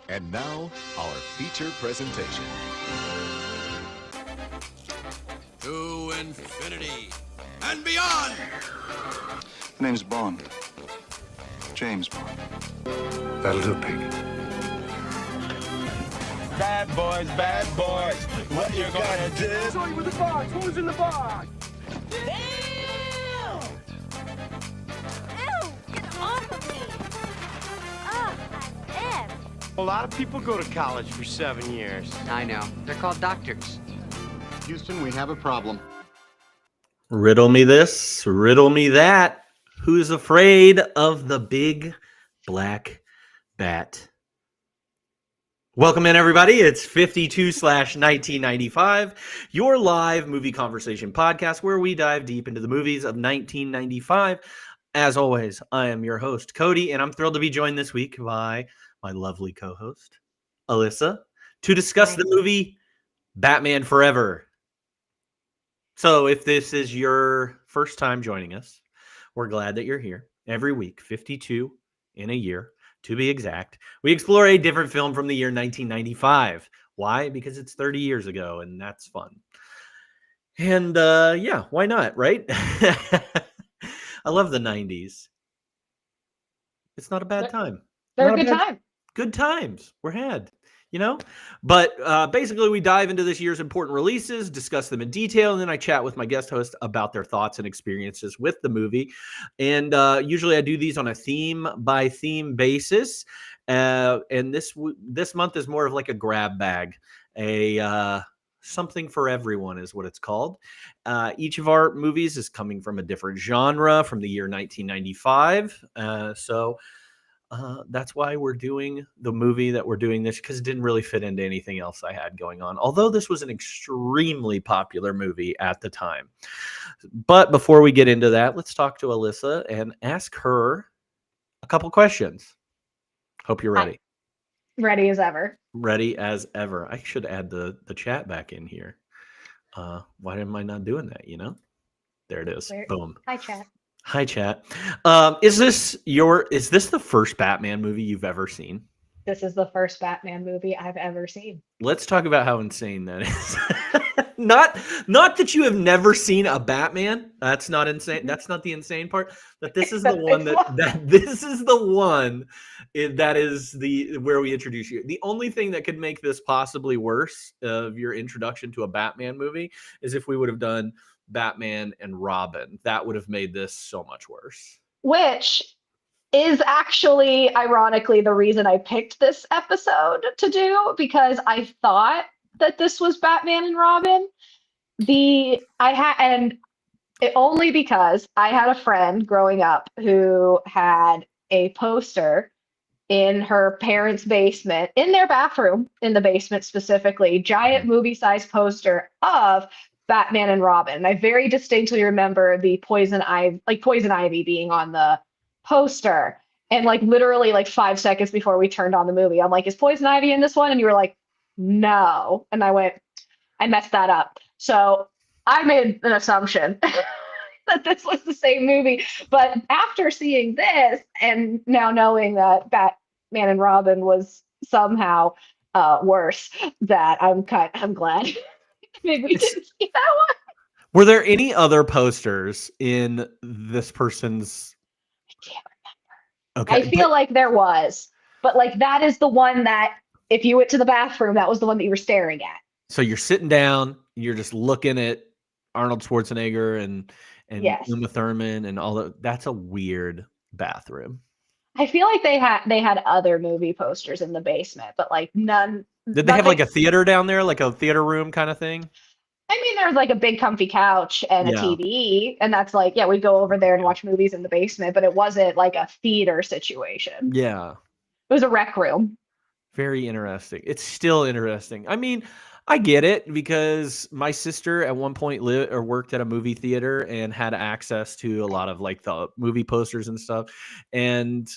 And now, our feature presentation. To infinity and beyond! My name's Bond. James Bond. That'll do, pig. Bad boys, what you gonna do? Sorry with the box. Who's in the box? Ew! Get off of me! Ugh, A lot of people go to college for 7 years. I know. They're called doctors. Houston, we have a problem. Riddle me this, riddle me that. Who's afraid of the big black bat? Welcome in, everybody. It's 52/1995, your live movie conversation podcast where we dive deep into the movies of 1995. As always, I am your host, Cody, and I'm thrilled to be joined this week by my lovely co-host, Alyssa, to discuss the movie Batman Forever. So if this is your first time joining us, we're glad that you're here. Every week, 52 in a year, to be exact, we explore a different film from the year 1995. Why? Because it's 30 years ago, and that's fun. And yeah, why not, right? I love the 90s. It's not a bad time. They're a good time. Good times were had, you know? But basically, we dive into this year's important releases, discuss them in detail, and then I chat with my guest host about their thoughts and experiences with the movie. And usually I do these on a theme-by-theme basis. And this month is more of like a grab bag, something for everyone is what it's called. Each of our movies is coming from a different genre from the year 1995. That's why we're doing the movie that we're doing this, because it didn't really fit into anything else I had going on. Although this was an extremely popular movie at the time. But before we get into that, let's talk to Alyssa and ask her a couple questions. Hope you're ready. Ready as ever. Ready as ever. I should add the chat back in here. Why am I not doing that? You know, there it is. Boom. Hi, chat. Hi, chat. Is this the first Batman movie you've ever seen? This is the first Batman movie I've ever seen. Let's talk about how insane that is. Not that you have never seen a Batman. That's not insane. That's not the insane part. But this is the one this is the one that is where we introduce you. The only thing that could make this possibly worse of your introduction to a Batman movie is if we would have done Batman and Robin. That would have made this so much worse. Which is actually, ironically, the reason I picked this episode to do, because I thought that this was Batman and Robin. Only because I had a friend growing up who had a poster in her parents' basement, in their bathroom, in the basement specifically, giant movie-sized poster of Batman and Robin. And I very distinctly remember the poison ivy being on the poster. And like literally like 5 seconds before we turned on the movie, I'm like, is poison ivy in this one? And you were like, no. And I messed that up. So I made an assumption that this was the same movie. But after seeing this and now knowing that Batman and Robin was somehow worse, that I'm glad. Maybe we didn't see that one. Were there any other posters in this person's? I can't remember. Okay, I feel like there was, but like that is the one that if you went to the bathroom, that was the one that you were staring at. So you're sitting down, you're just looking at Arnold Schwarzenegger and yes. Uma Thurman and all that. That's a weird bathroom. I feel like they had other movie posters in the basement, but like none. Did they have like a theater down there, like a theater room kind of thing? I mean, there was like a big comfy couch and a TV, and that's like, yeah, we'd go over there and watch movies in the basement, but it wasn't like a theater situation. Yeah. It was a rec room. Very interesting. It's still interesting. I mean, I get it because my sister at one point lived or worked at a movie theater and had access to a lot of like the movie posters and stuff. And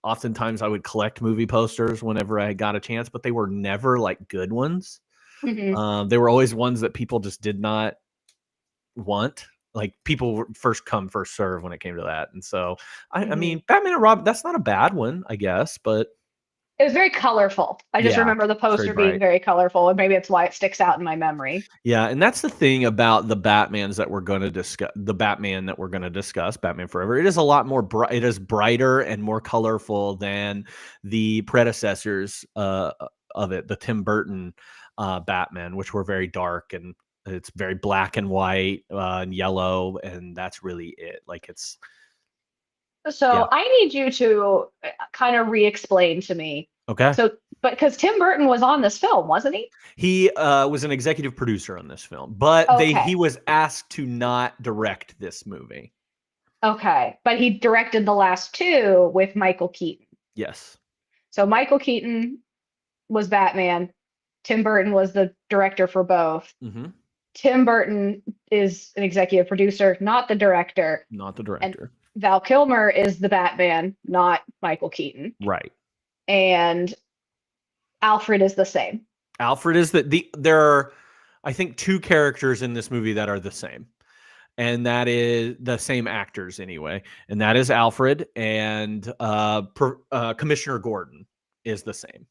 oftentimes I would collect movie posters whenever I got a chance, but they were never like good ones. Mm-hmm. They were always ones that people just did not want. Like people first come, first serve when it came to that. And so, I mean, Batman and Robin, that's not a bad one, I guess, but It was very colorful. I just Yeah, remember the it's very poster being bright. very colorful, and maybe it's why it sticks out in my memory. Yeah, and that's the thing about the Batmans that we're going to discuss. The Batman that we're going to discuss, Batman Forever. It is a lot more bright. It is brighter and more colorful than the predecessors of it, the Tim Burton Batman, which were very dark and it's very black and white and yellow, and that's really it. Like it's So Yeah. I need you to kind of re-explain to me. okay. So, but because Tim Burton was on this film, wasn't he? He was an executive producer on this film, but Okay. he was asked to not direct this movie. Okay, but he directed the last two with Michael Keaton. Yes. So Michael Keaton was Batman. Tim Burton was the director for both. hmm Tim Burton is an executive producer, not the director. Not the director. Val Kilmer is the Batman, not Michael Keaton. Right. And Alfred is the same. Alfred is there are, I think, two characters in this movie that are the same. And that is the same actors anyway. And that is Alfred and Commissioner Gordon is the same.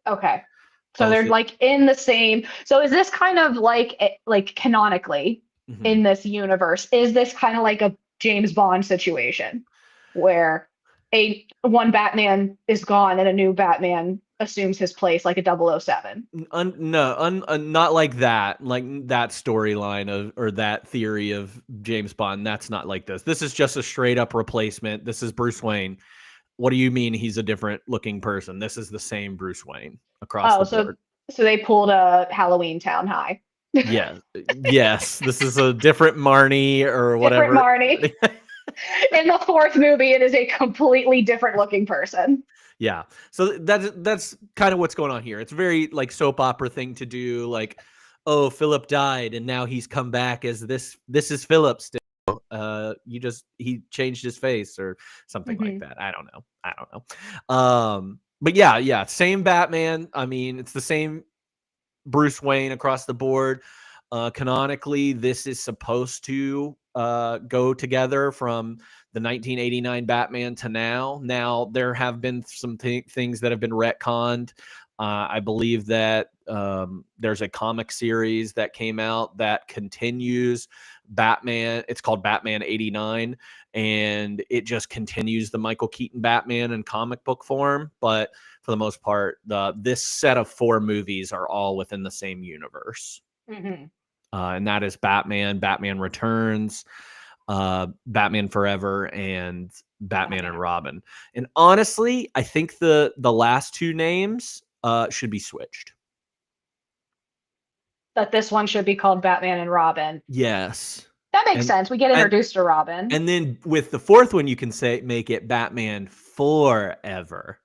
Okay. So Both they're it- like in the same. So is this kind of like canonically Mhm. in this universe? Is this kind of like a James Bond situation where one Batman is gone and a new Batman assumes his place, like a 007? Not like that. Like that storyline or that theory of James Bond. That's not like this. This is just a straight up replacement. This is Bruce Wayne. What do you mean he's a different looking person? This is the same Bruce Wayne across the board. So they pulled a Halloween Town High. Yeah. Yes. This is a different Marnie or whatever. Different Marnie. In the fourth movie, it is a completely different looking person. Yeah. So that's kind of what's going on here. It's very like soap opera thing to do. Like, oh, Philip died and now he's come back as this. This is Philip still. He changed his face or something like that. I don't know. But yeah. Same Batman. I mean, it's the same Bruce Wayne across the board. Canonically, this is supposed to go together from the 1989 Batman to now. Now, there have been some things that have been retconned. I believe that there's a comic series that came out that continues Batman. It's called Batman 89, and it just continues the Michael Keaton Batman in comic book form. But for the most part, this set of 4 movies are all within the same universe. Mm-hmm. And that is Batman, Batman Returns, Batman Forever, and Batman and Robin. And honestly, I think the last 2 names should be switched. That this one should be called Batman and Robin. Yes. That makes sense. We get introduced to Robin. And then with the 4th one, you can make it Batman Forever.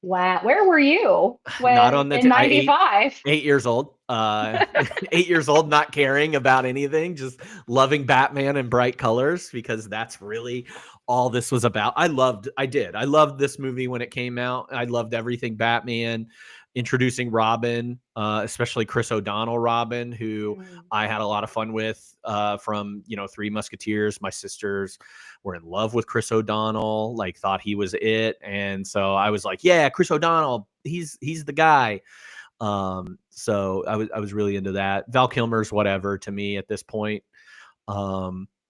Wow. Where were you when Not on the in 95? 8 years old. 8 years old, not caring about anything, just loving Batman in bright colors because that's really all this was about. I loved this movie when it came out. I loved everything Batman, introducing Robin, especially Chris O'Donnell Robin, who I had a lot of fun with from, Three Musketeers. My sisters were in love with Chris O'Donnell, like thought he was it. And so I was like, yeah, Chris O'Donnell, he's the guy. So I was really into that. Val Kilmer's whatever to me at this point.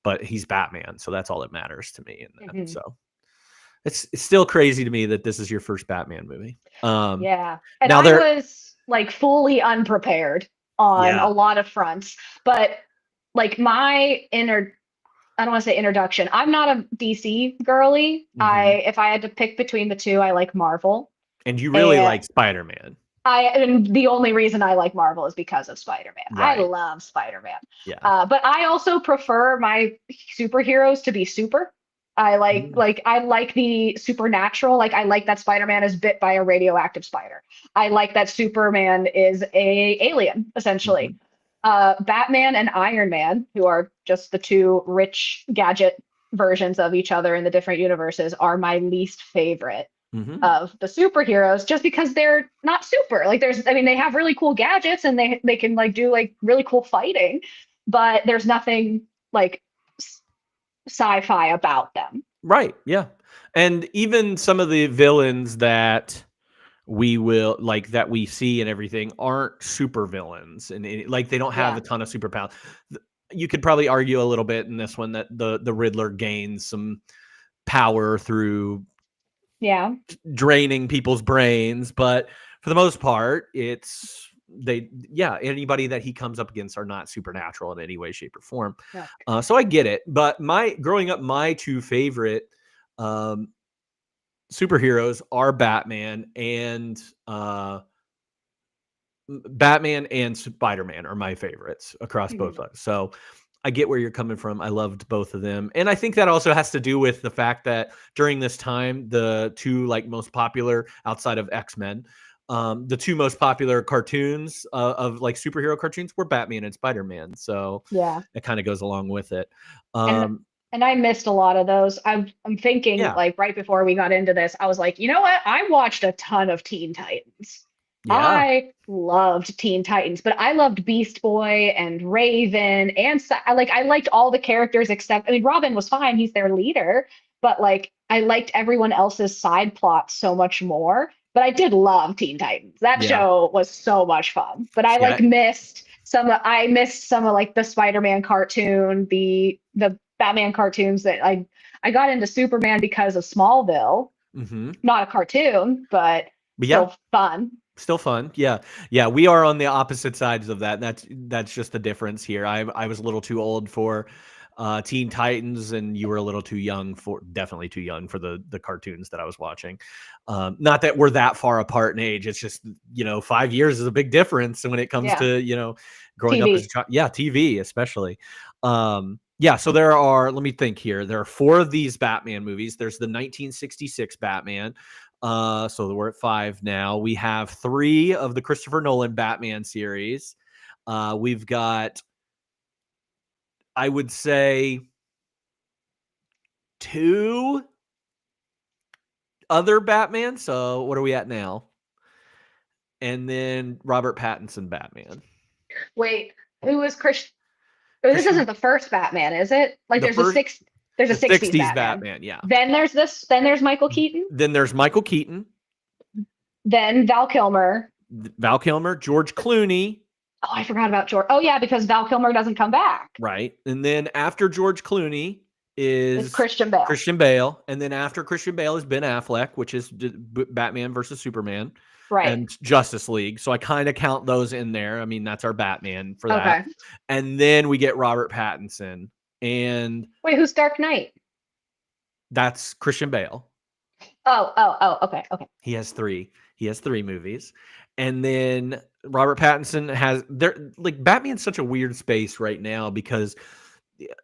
But he's Batman, so that's all that matters to me. And so it's still crazy to me that this is your first Batman movie. Yeah. And now I was like fully unprepared on Yeah. a lot of fronts. But like I don't want to say introduction. I'm not a DC girly. If I had to pick between the two, I like Marvel. And you really like Spider-Man. And the only reason I like Marvel is because of Spider-Man. Right. I love Spider-Man. Yeah. But I also prefer my superheroes to be super. I like the supernatural. Like I like that Spider-Man is bit by a radioactive spider. I like that Superman is a alien, essentially. Batman and Iron Man, who are just the 2 rich gadget versions of each other in the different universes, are my least favorite of the superheroes, just because they're not super. Like they have really cool gadgets and they can like do like really cool fighting, but there's nothing like sci-fi about them. Right. Yeah. And even some of the villains that we will like that we see and everything aren't super villains, and like they don't have Yeah. a ton of superpowers. You could probably argue a little bit in this one that the Riddler gains some power through Yeah. draining people's brains, but for the most part, anybody that he comes up against are not supernatural in any way, shape, or form. Yeah. So I get it, but growing up, my two favorite superheroes are Batman and Spider-Man are my favorites across both Mhm. sides. So I get where you're coming from. I loved both of them. And I think that also has to do with the fact that during this time, the two like most popular outside of X-Men, the two most popular cartoons of like superhero cartoons were Batman and Spider-Man. So Yeah. it kind of goes along with it. And and I missed a lot of those. I'm thinking Yeah. like right before we got into this, I was like, you know what? I watched a ton of Teen Titans. Yeah. I loved Teen Titans, but I loved Beast Boy and Raven and I liked all the characters except I mean Robin was fine, he's their leader, but like I liked everyone else's side plots so much more. But I did love Teen Titans. That Yeah. show was so much fun. But I like missed I missed some of like the Spider-Man cartoon, the Batman cartoons that I got into Superman because of Smallville. Mm-hmm. Not a cartoon, but yeah, still fun. Still fun. Yeah. We are on the opposite sides of that. That's just the difference here. I was a little too old for Teen Titans, and you were a little definitely too young for the cartoons that I was watching. Not that we're that far apart in age. It's just, 5 years is a big difference when it comes to, growing up as a child. Yeah. TV, especially. So let me think here. There are 4 of these Batman movies. There's the 1966 Batman. So we're at 5 now. We have 3 of the Christopher Nolan Batman series. We've got, I would say, 2 other Batman. So what are we at now? And then Robert Pattinson Batman. Wait, who was Chris? This isn't the first Batman, is it? Like there's a 60s Batman. Yeah. Then there's Michael Keaton. Then there's Michael Keaton. Then Val Kilmer. George Clooney. Oh, I forgot about George. Oh yeah, because Val Kilmer doesn't come back. Right. And then after George Clooney is Christian Bale. And then after Christian Bale is Ben Affleck, which is Batman versus Superman. Right. And Justice League. So I kind of count those in there. I mean, that's our Batman for that. Okay. And then we get Robert Pattinson. And wait, who's Dark Knight? That's Christian Bale. Oh, okay. He has 3 movies. And then Robert Pattinson has Batman's such a weird space right now because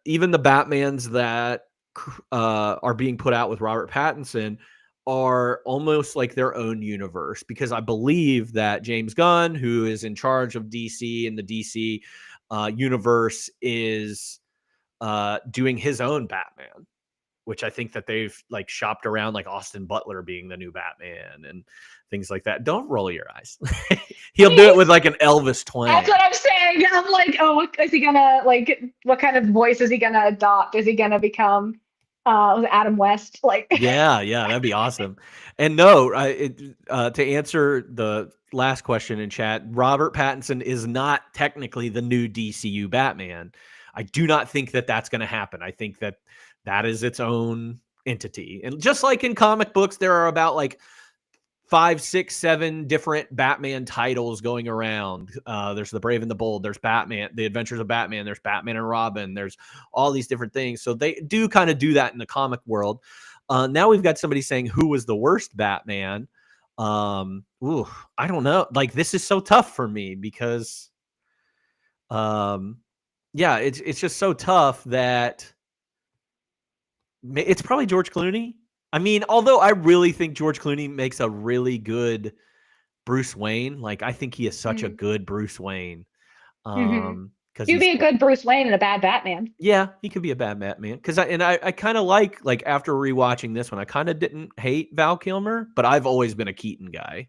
even the Batmans that are being put out with Robert Pattinson are almost like their own universe, because I believe that James Gunn, who is in charge of DC and the DC universe, is doing his own Batman, which I think that they've like shopped around, like Austin Butler being the new Batman and things like that. Don't roll your eyes. He'll do it with like an Elvis twang. That's what I'm saying. I'm like, oh, is he gonna what kind of voice is he gonna adopt? Is he gonna become was it Adam West? Yeah, that'd be awesome. And no, to answer the last question in chat, Robert Pattinson is not technically the new DCU Batman. I do not think that that's going to happen. I think that is its own entity. And just like in comic books, there are about 5, 6, 7 different Batman titles going around. There's The Brave and the Bold. There's Batman, The Adventures of Batman. There's Batman and Robin. There's all these different things. So they do kind of do that in the comic world. Now we've got somebody saying who was the worst Batman. I don't know. This is so tough for me because, it's just so tough that it's probably George Clooney. I mean, although I really think George Clooney makes a really good Bruce Wayne. I think he is such a good Bruce Wayne. Because he'd be a good Bruce Wayne and a bad Batman. Yeah, he could be a bad Batman. Because I kind of like after rewatching this one, I kind of didn't hate Val Kilmer, but I've always been a Keaton guy.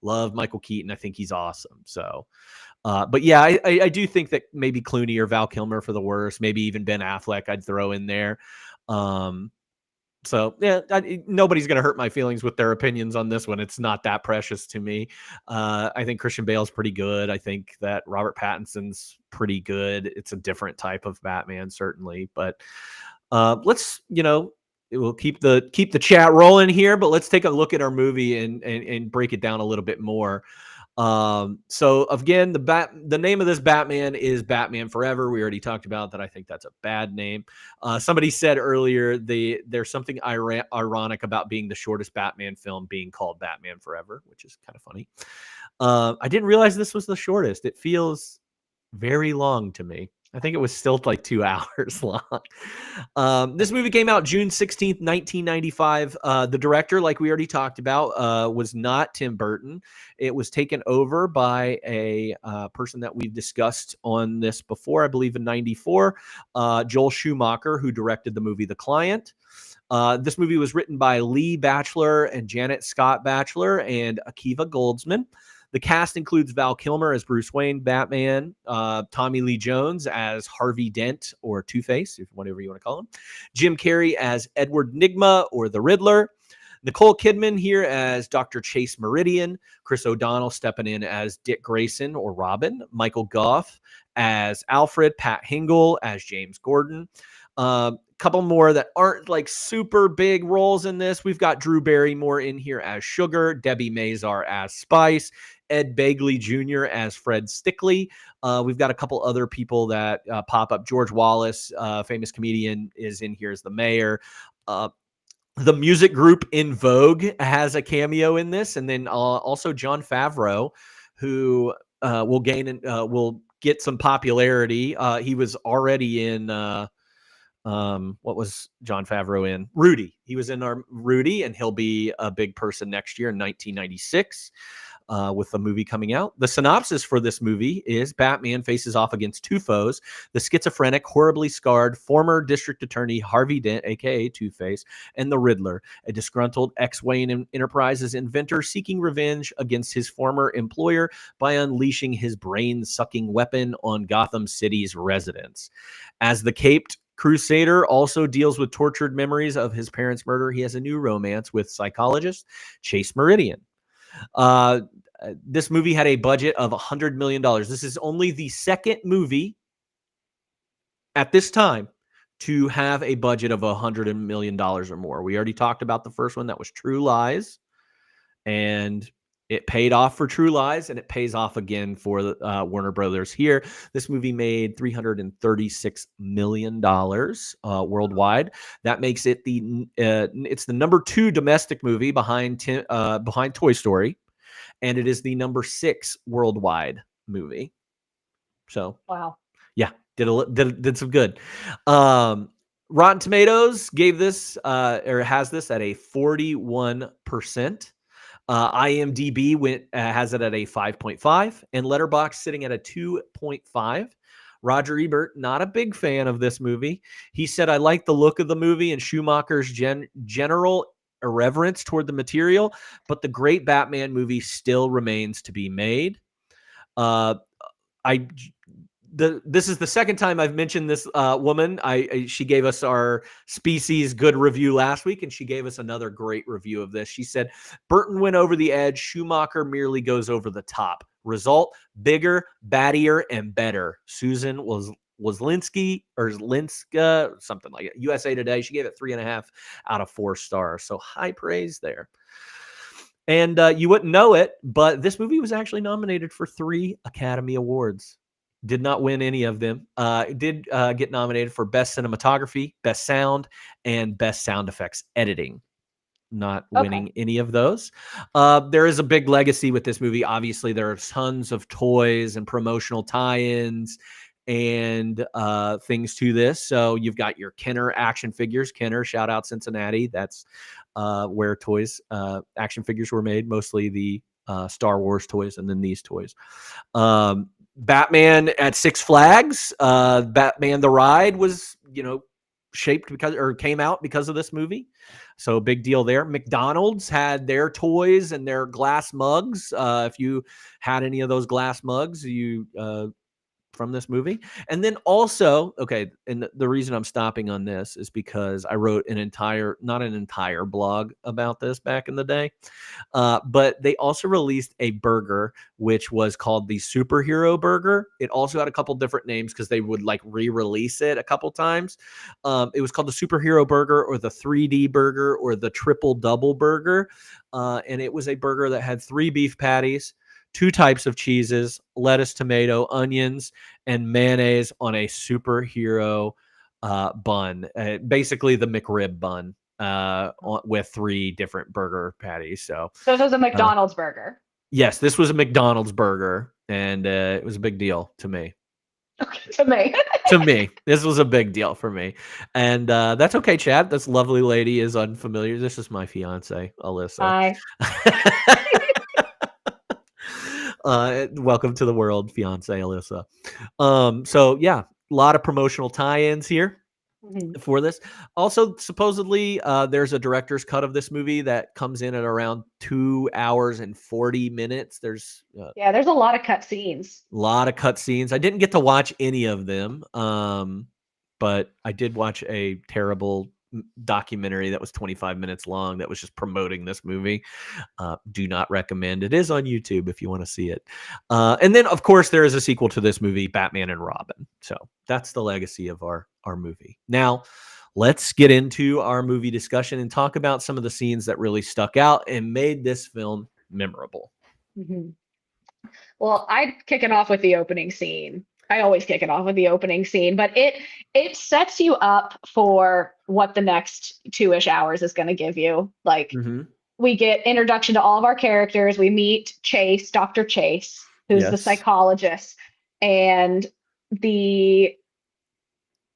Love Michael Keaton. I think he's awesome. So, but yeah, I do think that maybe Clooney or Val Kilmer for the worst. Maybe even Ben Affleck I'd throw in there. So yeah, nobody's going to hurt my feelings with their opinions on this one. It's not that precious to me. I think Christian Bale's pretty good. I think that Robert Pattinson's pretty good. It's a different type of Batman, certainly. But let's, we'll keep the chat rolling here. But let's take a look at our movie and break it down a little bit more. So again, the name of this Batman is Batman Forever. We already talked about that. I think that's a bad name. Somebody said earlier there's something ironic about being the shortest Batman film being called Batman Forever, which is kind of funny. I didn't realize this was the shortest. It feels very long to me. I think it was still like 2 hours long. This movie came out June 16th, 1995. The director, like we already talked about, was not Tim Burton. It was taken over by a person that we've discussed on this before, I believe in 94, Joel Schumacher, who directed the movie The Client. This movie was written by Lee Batchelor and Janet Scott Batchelor and Akiva Goldsman. The cast includes Val Kilmer as Bruce Wayne, Batman, Tommy Lee Jones as Harvey Dent, or Two-Face, whatever you want to call him, Jim Carrey as Edward Nygma, or the Riddler, Nicole Kidman here as Dr. Chase Meridian, Chris O'Donnell stepping in as Dick Grayson, or Robin, Michael Gough as Alfred, Pat Hingle as James Gordon. Couple more that aren't like super big roles in this. We've got Drew Barrymore in here as Sugar, Debbie Mazar as Spice, Ed Begley Jr. as Fred Stickley. We've got a couple other people that pop up. George Wallace, famous comedian, is in here as the mayor. The music group In Vogue has a cameo in this. And then also Jon Favreau, who will get some popularity. He was already in... what was Jon Favreau in? Rudy. He was in our Rudy, and he'll be a big person next year in 1996 with the movie coming out. The synopsis for this movie is Batman faces off against two foes: the schizophrenic, horribly scarred former district attorney Harvey Dent, aka Two-Face, and the Riddler, a disgruntled ex-Wayne Enterprises inventor seeking revenge against his former employer by unleashing his brain-sucking weapon on Gotham City's residents. As the caped Crusader also deals with tortured memories of his parents' murder, he has a new romance with psychologist Chase Meridian. This movie had a budget of $100 million. This is only the second movie at this time to have a budget of $100 million or more. We already talked about the first one. That was True Lies. And it paid off for True Lies, and it pays off again for Warner Brothers here. This movie made $336 million worldwide. That makes it it's the number 2 domestic movie behind Toy Story, and it is the number 6 worldwide movie. So Wow, yeah, did some good. Rotten Tomatoes gave this has this at a 41%. IMDb has it at a 5.5, and Letterboxd sitting at a 2.5. Roger Ebert, not a big fan of this movie. He said, "I like the look of the movie and Schumacher's general irreverence toward the material, but the great Batman movie still remains to be made." This is the second time I've mentioned this woman. She gave us our Species good review last week, and she gave us another great review of this. She said, "Burton went over the edge. Schumacher merely goes over the top. Result, bigger, battier, and better." Susan Wojcinski or Linska, something like it. USA Today, she gave it 3.5 out of 4 stars. So high praise there. And you wouldn't know it, but this movie was actually nominated for 3 Academy Awards. Did not win any of them. Did get nominated for Best Cinematography, Best Sound, and Best Sound Effects Editing. Not winning any of those. There is a big legacy with this movie. Obviously, there are tons of toys and promotional tie-ins and things to this. So you've got your Kenner action figures. Kenner, shout out Cincinnati. That's where toys, action figures were made. Mostly the Star Wars toys, and then these toys. Batman at Six Flags, Batman the Ride was, shaped came out because of this movie. So big deal there. McDonald's had their toys and their glass mugs. If you had any of those glass mugs, you from this movie. And then also, okay, and the reason I'm stopping on this is because I wrote not an entire blog about this back in the day, but they also released a burger which was called the Superhero Burger. It also had a couple different names because they would like re-release it a couple times. It was called the Superhero Burger or the 3D Burger or the Triple Double Burger. And it was a burger that had 3 beef patties, 2 types of cheeses, lettuce, tomato, onions, and mayonnaise on a superhero bun, basically the McRib bun with 3 different burger patties. So this was a McDonald's burger. Yes, this was a McDonald's burger, and it was a big deal to me. Okay, to me. To me, this was a big deal for me, and that's okay, Chad. This lovely lady is unfamiliar. This is my fiance, Alyssa. Hi. Welcome to the world, fiance Alyssa. So yeah, a lot of promotional tie-ins here for this. Also, supposedly, there's a director's cut of this movie that comes in at around 2 hours and 40 minutes. There's there's a lot of cut scenes. a lot of cut scenes. I didn't get to watch any of them, but I did watch a terrible documentary that was 25 minutes long that was just promoting this movie. Do not recommend. It is on YouTube if you want to see it. And then, of course, there is a sequel to this movie, Batman and Robin. So that's the legacy of our movie. Now, let's get into our movie discussion and talk about some of the scenes that really stuck out and made this film memorable. Well, I'd kick it off with the opening scene. I always kick it off with the opening scene, but it sets you up for what the next 2-ish hours is going to give you. Like, we get introduction to all of our characters. We meet Chase, Dr. Chase, who's the psychologist, and the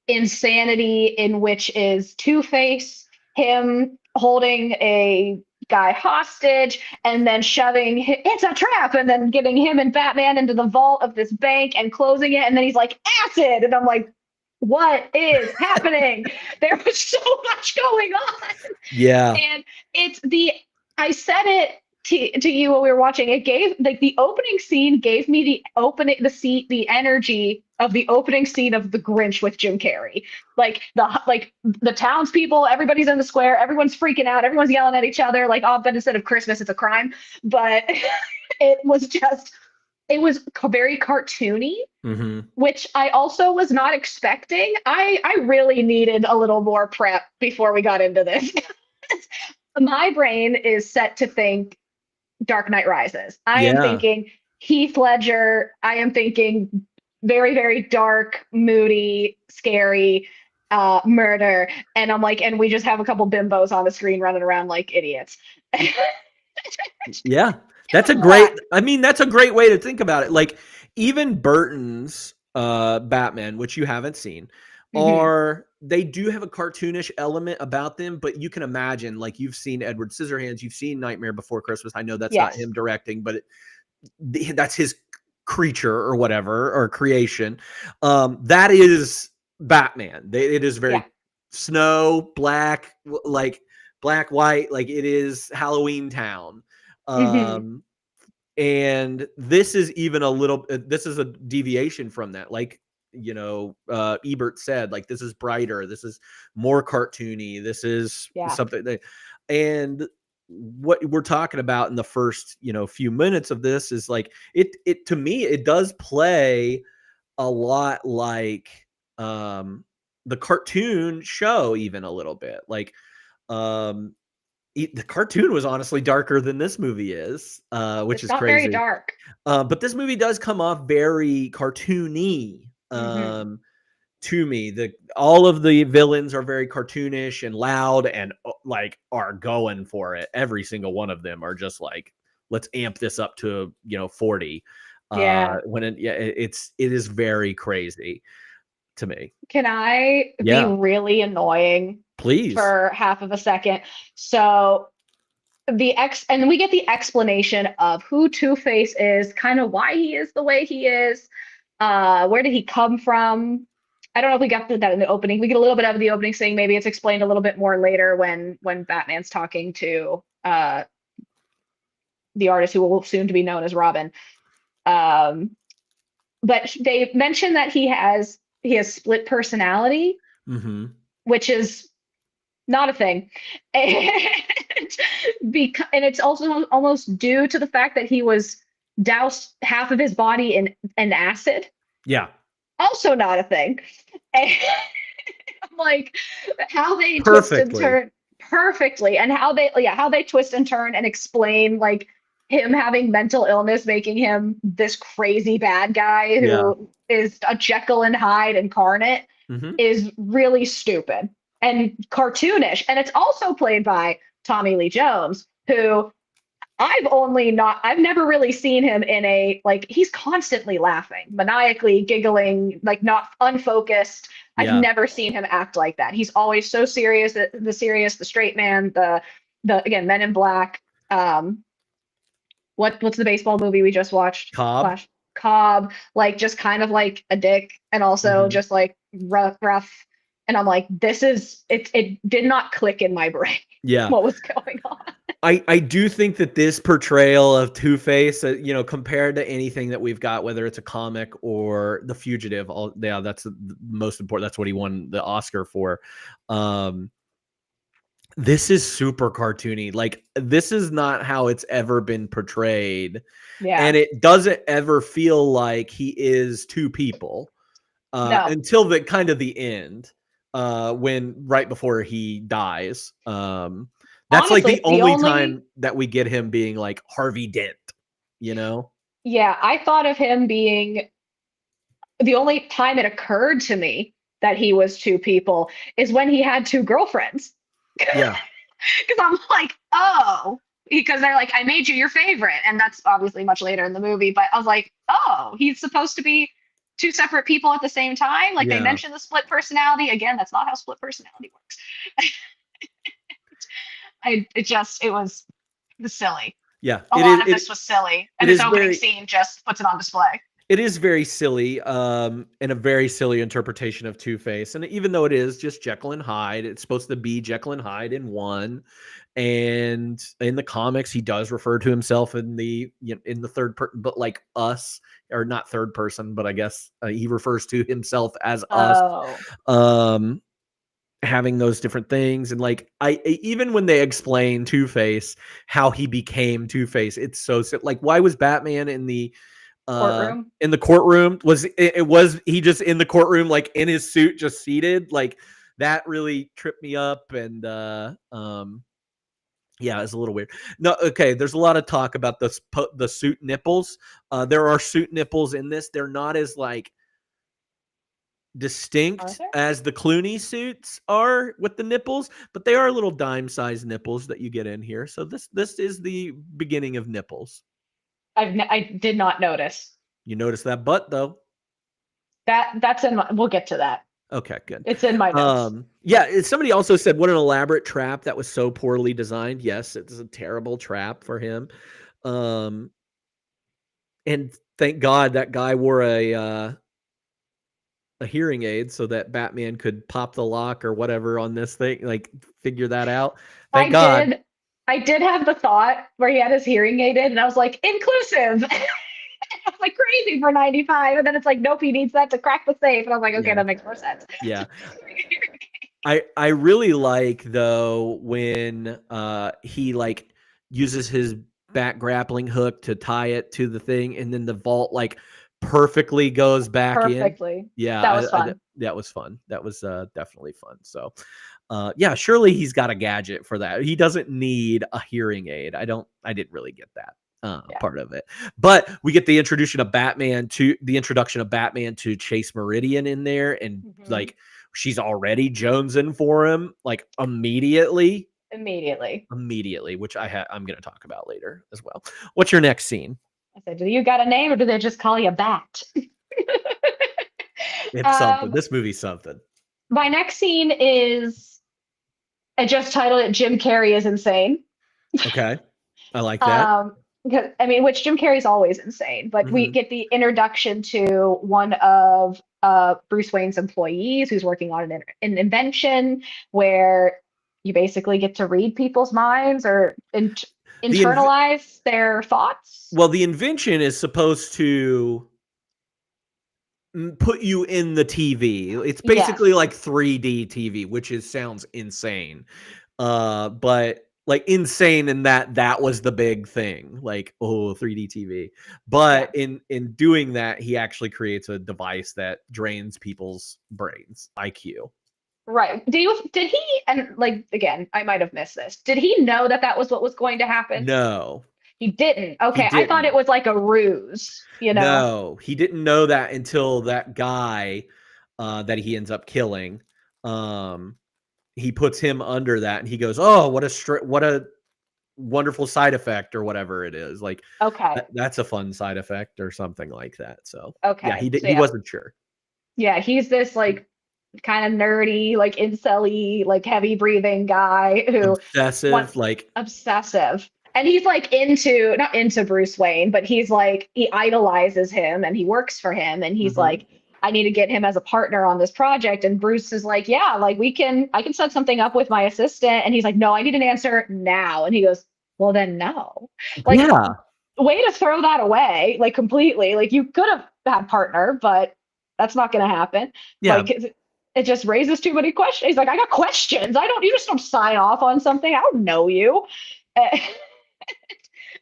insanity in which is Two-Face, him holding a guy hostage and then shoving it's a trap and then getting him and Batman into the vault of this bank and closing it, and then he's like, acid, and I'm like, what is happening? There was so much going on. Yeah. And I said it to you when we were watching. It gave, like, the opening scene gave me the energy of the opening scene of The Grinch with Jim Carrey. Like the townspeople, everybody's in the square, everyone's freaking out, everyone's yelling at each other. Like, oh, but instead of Christmas, it's a crime. But it was very cartoony, which I also was not expecting. I really needed a little more prep before we got into this. My brain is set to think Dark Knight Rises. I am thinking Heath Ledger. I am thinking very, very dark, moody, scary murder. And I'm like, and we just have a couple bimbos on the screen running around like idiots. Yeah. That's a great way to think about it. Like, even Burton's Batman, which you haven't seen, they do have a cartoonish element about them, but you can imagine, like, you've seen Edward Scissorhands, you've seen Nightmare Before Christmas. I know that's not him directing, but that's his creature or whatever, or creation. That is Batman. It is very snow, black, like black, white, like it is Halloween Town. And this is even this is a deviation from that. Like, Ebert said, like, this is brighter, this is more cartoony, this is something that, and what we're talking about in the first, few minutes of this is like, it to me, it does play a lot like the cartoon show, even a little bit. Like, the cartoon was honestly darker than this movie is, which is crazy. Very dark. But this movie does come off very cartoony to me. All of the villains are very cartoonish and loud and like are going for it. Every single one of them are just like, let's amp this up to 40. It is very crazy to me. Can I be really annoying? Please. For half of a second. So and we get the explanation of who Two-Face is, kind of why he is the way he is. Where did he come from? I don't know if we got that in the opening. We get a little bit of the opening saying maybe it's explained a little bit more later when Batman's talking to the artist who will soon to be known as Robin. but they mentioned that he has split personality, Mm-hmm. which is not a thing. And and it's also almost due to the fact that he was doused half of his body in acid. Yeah. Also not a thing. And I'm like, how they twist and Perfectly. turn perfectly, and how they twist and turn and explain like him having mental illness, making him this crazy bad guy who is a Jekyll and Hyde incarnate, Mm-hmm. is really stupid and cartoonish. And it's also played by Tommy Lee Jones, who I've never really seen him in a, like, he's constantly laughing, maniacally giggling, like not unfocused. Yeah. I've never seen him act like that. He's always so serious, the straight man, the again, Men in Black. What's the baseball movie we just watched? Cobb. Cobb, like just kind of like a dick and also Mhm. just like rough. And I'm like, it did not click in my brain Yeah. what was going on. I do think that this portrayal of Two-Face, compared to anything that we've got, whether it's a comic or The Fugitive, that's the most important. That's what he won the Oscar for. This is super cartoony. Like, this is not how it's ever been portrayed. Yeah. And it doesn't ever feel like he is two people No. until the kind of the end, when right before he dies. That's Honestly, like the only time that we get him being like Harvey Dent, you know? Yeah, I thought of him being the only time it occurred to me that he was two people is when he had two girlfriends. Yeah. Because I'm like, oh, because they're like, I made you your favorite. And that's obviously much later in the movie. But I was like, oh, he's supposed to be two separate people at the same time. Like, Yeah. they mentioned the split personality. Again, that's not how split personality works. It was silly. Yeah. A lot of this was silly. And it this is opening scene just puts it on display. It is very silly, and a very silly interpretation of Two-Face. And even though it is just Jekyll and Hyde, it's supposed to be Jekyll and Hyde in one. And in the comics, he does refer to himself in the third person, but like us, or not third person, but I guess he refers to himself as us. Oh. Having those different things, and like even when they explain Two-Face, how he became Two-Face, it's so like, why was Batman in the Courtroom? In the courtroom? Was he just in the courtroom, like in his suit, just seated? Like, that really tripped me up. And yeah, it's a little weird. No, okay, there's a lot of talk about the suit nipples. There are suit nipples in this. They're not as like distinct as the Clooney suits are with the nipples, but they are little dime-sized nipples that you get in here. So this is the beginning of nipples. I did not notice. You notice that butt though? That's in my, we'll get to that. Okay, good. It's in my notes. Somebody also said, what an elaborate trap that was so poorly designed. Yes, it's a terrible trap for him. And thank God that guy wore a hearing aid so that Batman could pop the lock or whatever on this thing, like figure that out. Thank God. I did have the thought where he had his hearing aid in, and I was like, inclusive. I was like, crazy for 95. And then it's like, nope, he needs that to crack the safe. And I was like, okay, that makes more sense. Yeah. I really like, though, when he like uses his bat grappling hook to tie it to the thing, and then the vault like perfectly goes back in. Yeah, that was fun. That was fun. That was definitely fun. So yeah, surely he's got a gadget for that. He doesn't need a hearing aid. I didn't really get that part of it. But we get the introduction of Batman to Chase Meridian in there, and like, she's already jonesing for him, like immediately, which I'm going to talk about later as well. What's your next scene? I said, do you got a name, or do they just call you Bat? It's something. This movie's something. My next scene is, I just titled it Jim Carrey is Insane. Okay. I like that. Because, I mean, which Jim Carrey's always insane, but we get the introduction to one of Bruce Wayne's employees who's working on an invention where you basically get to read people's minds or internalize their thoughts. Well, the invention is supposed to put you in the TV. It's Yes. basically like 3D TV, which sounds insane. But like insane in that was the big thing, like 3D TV. But in doing that, he actually creates a device that drains people's brains, IQ. Right. Did he, and like, again, I might have missed this. Did he know that was what was going to happen? No. He didn't. Okay. He I thought it was like a ruse, No, he didn't know that until that guy that he ends up killing. He puts him under that and he goes, "Oh, what a wonderful side effect," or whatever it is. Like, Okay. That's a fun side effect or something like that. So Okay. yeah, So, he wasn't sure. Yeah, he's this like kind of nerdy, like incel-y, like heavy breathing guy who Obsessive, obsessive. And he's like not into Bruce Wayne, but he's like, he idolizes him and he works for him. And he's like, I need to get him as a partner on this project. And Bruce is like, yeah, like I can set something up with my assistant. And he's like, no, I need an answer now. And he goes, well, then no. Like, yeah. Way to throw that away, like completely. Like you could have had partner, but that's not going to happen. Yeah. Like it just raises too many questions. He's like, I got questions. You just don't sign off on something. I don't know you.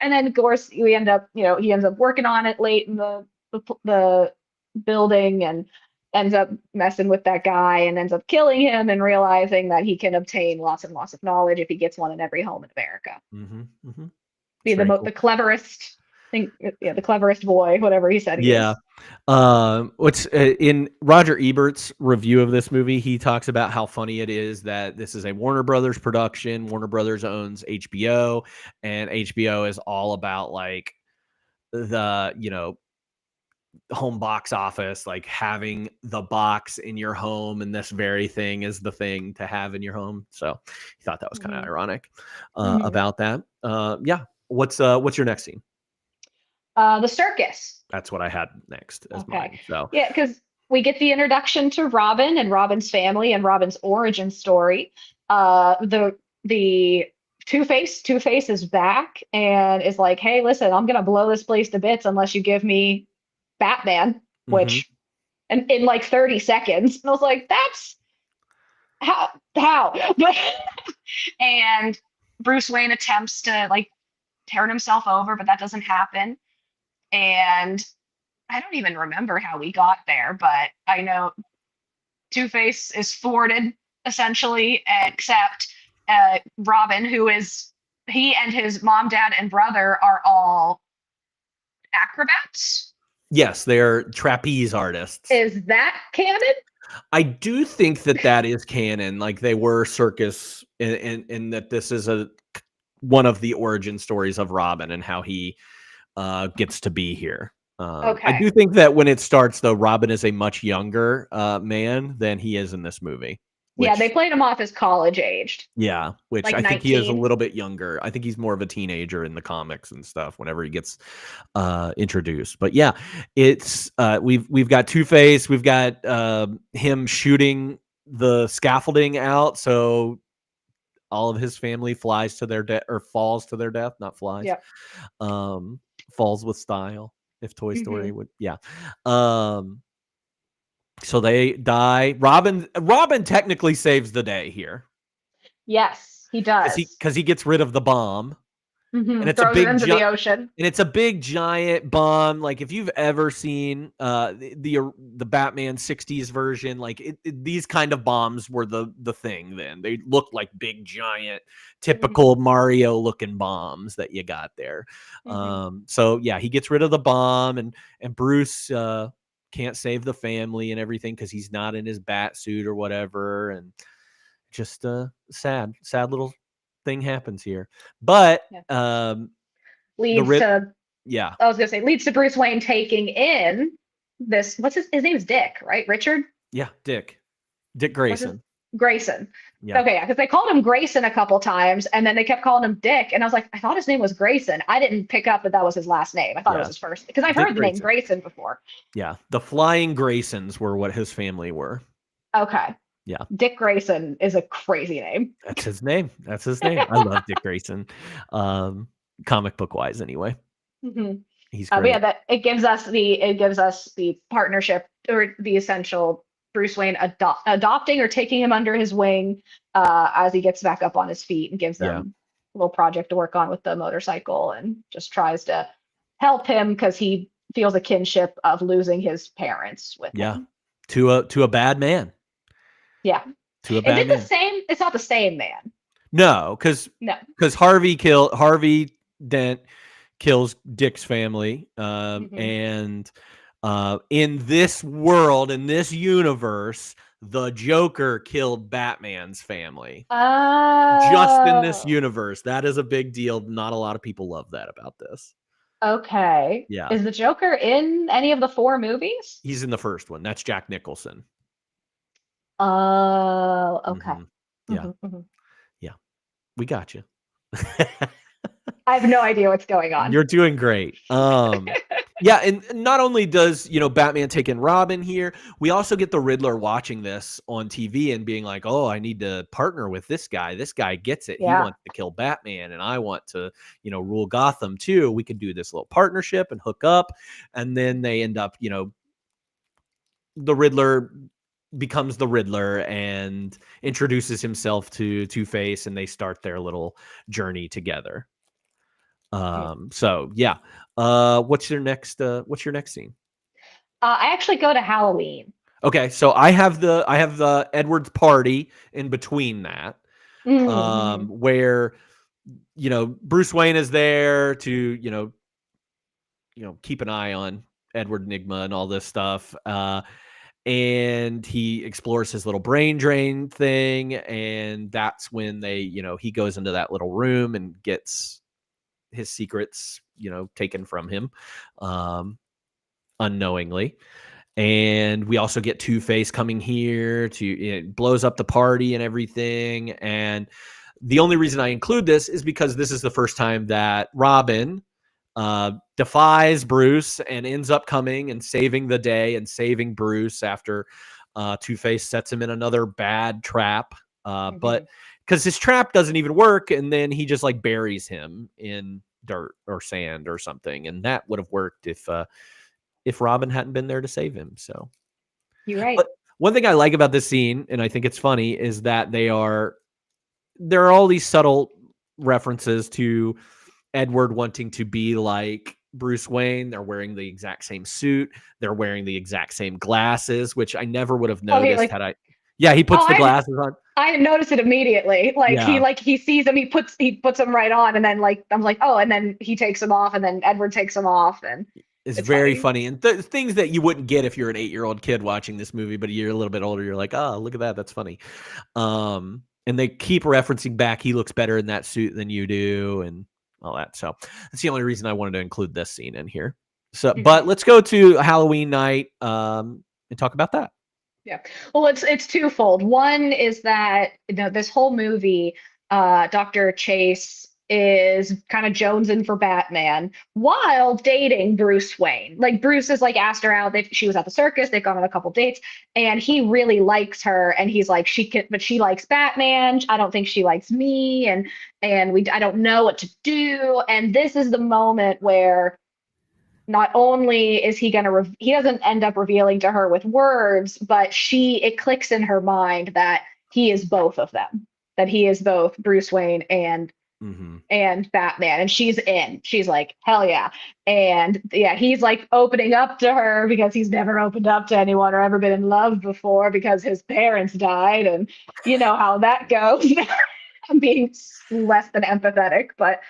And then of course he ends up working on it late in the building and ends up messing with that guy and ends up killing him and realizing that he can obtain lots and lots of knowledge if he gets one in every home in America. Be the cleverest thing, the cleverest boy, whatever he said. What's in Roger Ebert's review of this movie, he talks about how funny it is that this is a Warner Brothers production. Warner Brothers owns HBO, and HBO is all about like the home box office, like having the box in your home, and this very thing is the thing to have in your home. So he thought that was kind of ironic about that. What's your next scene? The circus. That's what I had next as mine. So yeah, because we get the introduction to Robin and Robin's family and Robin's origin story. The Two-Face is back and is like, hey, listen, I'm gonna blow this place to bits unless you give me Batman, which and in like 30 seconds. And I was like, that's how but and Bruce Wayne attempts to like turn himself over, but that doesn't happen. And I don't even remember how we got there, but I know Two-Face is thwarted essentially, except Robin, he and his mom, dad, and brother are all acrobats. Yes, they're trapeze artists. Is that canon? I do think that is canon. Like they were circus, and that this is one of the origin stories of Robin and how he gets to be here. I do think that when it starts, though, Robin is a much younger man than he is in this movie. Yeah, they played him off as college aged. Yeah, which like I think 19. he is a little bit younger. I think he's more of a teenager in the comics and stuff whenever he gets introduced. But yeah, it's we've got Two-Face, we've got him shooting the scaffolding out, so all of his family flies to their death or falls to their death, not flies. Yeah. Falls with style. If Toy Story would, yeah. So they die. Robin technically saves the day here. Yes, he does. Because he gets rid of the bomb. And it's throws it into the ocean. And it's a big giant bomb. Like if you've ever seen the Batman 60s version, like these kind of bombs were the thing then. They looked like big giant typical Mario looking bombs that you got there. So yeah, he gets rid of the bomb and Bruce can't save the family and everything because he's not in his bat suit or whatever, and just sad little thing happens here. But leads to Bruce Wayne taking in this, his name is Dick, right? Richard? Yeah, Dick Grayson. Grayson. Yeah. Okay, because they called him Grayson a couple times and then they kept calling him Dick, and I was like, I thought his name was Grayson. I didn't pick up that was his last name. I thought it was his first, because I've heard the name Grayson before. Yeah, the Flying Graysons were what his family were. Okay. Yeah. Dick Grayson is a crazy name. That's his name. I love Dick Grayson. Comic book wise anyway. He's But great. yeah, that it gives us the partnership or the essential Bruce Wayne adopting or taking him under his wing as he gets back up on his feet and gives Yeah. them a little project to work on with the motorcycle and just tries to help him because he feels a kinship of losing his parents with Yeah. him. To a bad man. Yeah. To a Is bad it the man. same? It's not the same man. No, because No. Harvey Dent kills Dick's family, Mhm. and in this world, in this universe, the Joker killed Batman's family. Just in this Oh, universe, that is a big deal. Not a lot of people love that about this. okay. Yeah, Is the Joker in any of the 4 movies? he's in the first one. That's Jack Nicholson. Oh, okay. Mhm. Yeah, Mhm, mhm. we got you. I have no idea what's going on. You're doing great. Yeah, and not only does, Batman take in Robin here, we also get the Riddler watching this on TV and being like, "Oh, I need to partner with this guy. This guy gets it. He Yeah. wants to kill Batman and I want to, rule Gotham too. We could do this little partnership and hook up." And then they end up, the Riddler becomes the Riddler and introduces himself to Two-Face, and they start their little journey together. So yeah. What's your next scene? I actually go to Halloween. Okay, so I have the Edward's party in between that. Mhm. Where Bruce Wayne is there to keep an eye on Edward Nygma and all this stuff. And he explores his little brain drain thing, and that's when he goes into that little room and gets his secrets, taken from him, unknowingly. And we also get Two-Face coming here it blows up the party and everything. And the only reason I include this is because this is the first time that Robin defies Bruce and ends up coming and saving the day and saving Bruce after Two-Face sets him in another bad trap. But because his trap doesn't even work, and then he just like buries him in dirt or sand or something, and that would have worked if Robin hadn't been there to save him. So You're right. but one thing I like about this scene, and I think it's funny, is that there are all these subtle references to Edward wanting to be like Bruce Wayne. They're wearing the exact same suit. They're wearing the exact same glasses, which I never would have noticed had I. Yeah, he puts the glasses on. I noticed it immediately. He sees him, he puts them right on, and then I'm like, oh, and then he takes them off, and then Edward takes them off, and it's very funny. And things that you wouldn't get if you're an 8-year-old kid watching this movie, but you're a little bit older, you're like, oh, look at that, that's funny. And they keep referencing back, he looks better in that suit than you do, and all that. So that's the only reason I wanted to include this scene in here. So, but let's go to Halloween night and talk about that. Yeah. Well, it's twofold. One is that this whole movie, Dr. Chase is kind of jonesing for Batman while dating Bruce Wayne. Like Bruce is like asked her out. She was at the circus. They've gone on a couple dates, and he really likes her. And he's like, but she likes Batman. I don't think she likes me. And I don't know what to do. And this is the moment where not only is he he doesn't end up revealing to her with words, but it clicks in her mind that he is both of them, that he is both Bruce Wayne and Batman. And she's like, hell yeah. And yeah, he's like opening up to her because he's never opened up to anyone or ever been in love before because his parents died. And you know how that goes. I'm being less than empathetic, but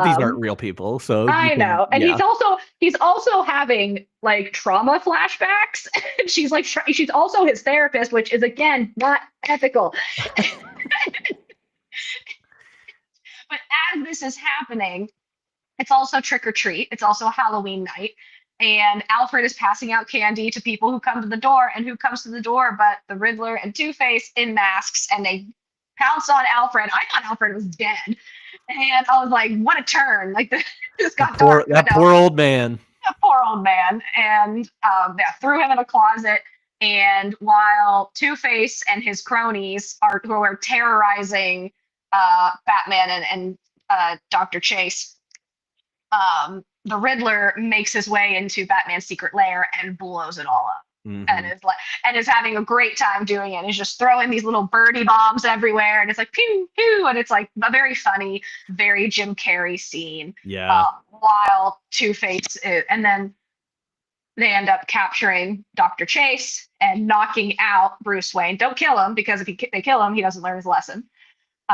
these aren't real people, so I know. And he's also having like trauma flashbacks. And she's also his therapist, which is again not ethical. But as this is happening, it's also trick or treat. It's also Halloween night. And Alfred is passing out candy to people who come to the door. And who comes to the door but the Riddler and Two-Face in masks. And they pounce on Alfred. I thought Alfred was dead. And I was like, what a turn. Like this got dark. That poor old man. That poor old man. And threw him in a closet. And while Two-Face and his cronies who are terrorizing Batman and Dr. Chase, the Riddler makes his way into Batman's secret lair and blows it all up. And is having a great time doing it. He's just throwing these little birdie bombs everywhere, and it's like pew pew, and it's like a very funny, very Jim Carrey scene. Yeah. While Two-Face, and then they end up capturing Dr. Chase and knocking out Bruce Wayne. Don't kill him, because if they kill him, he doesn't learn his lesson.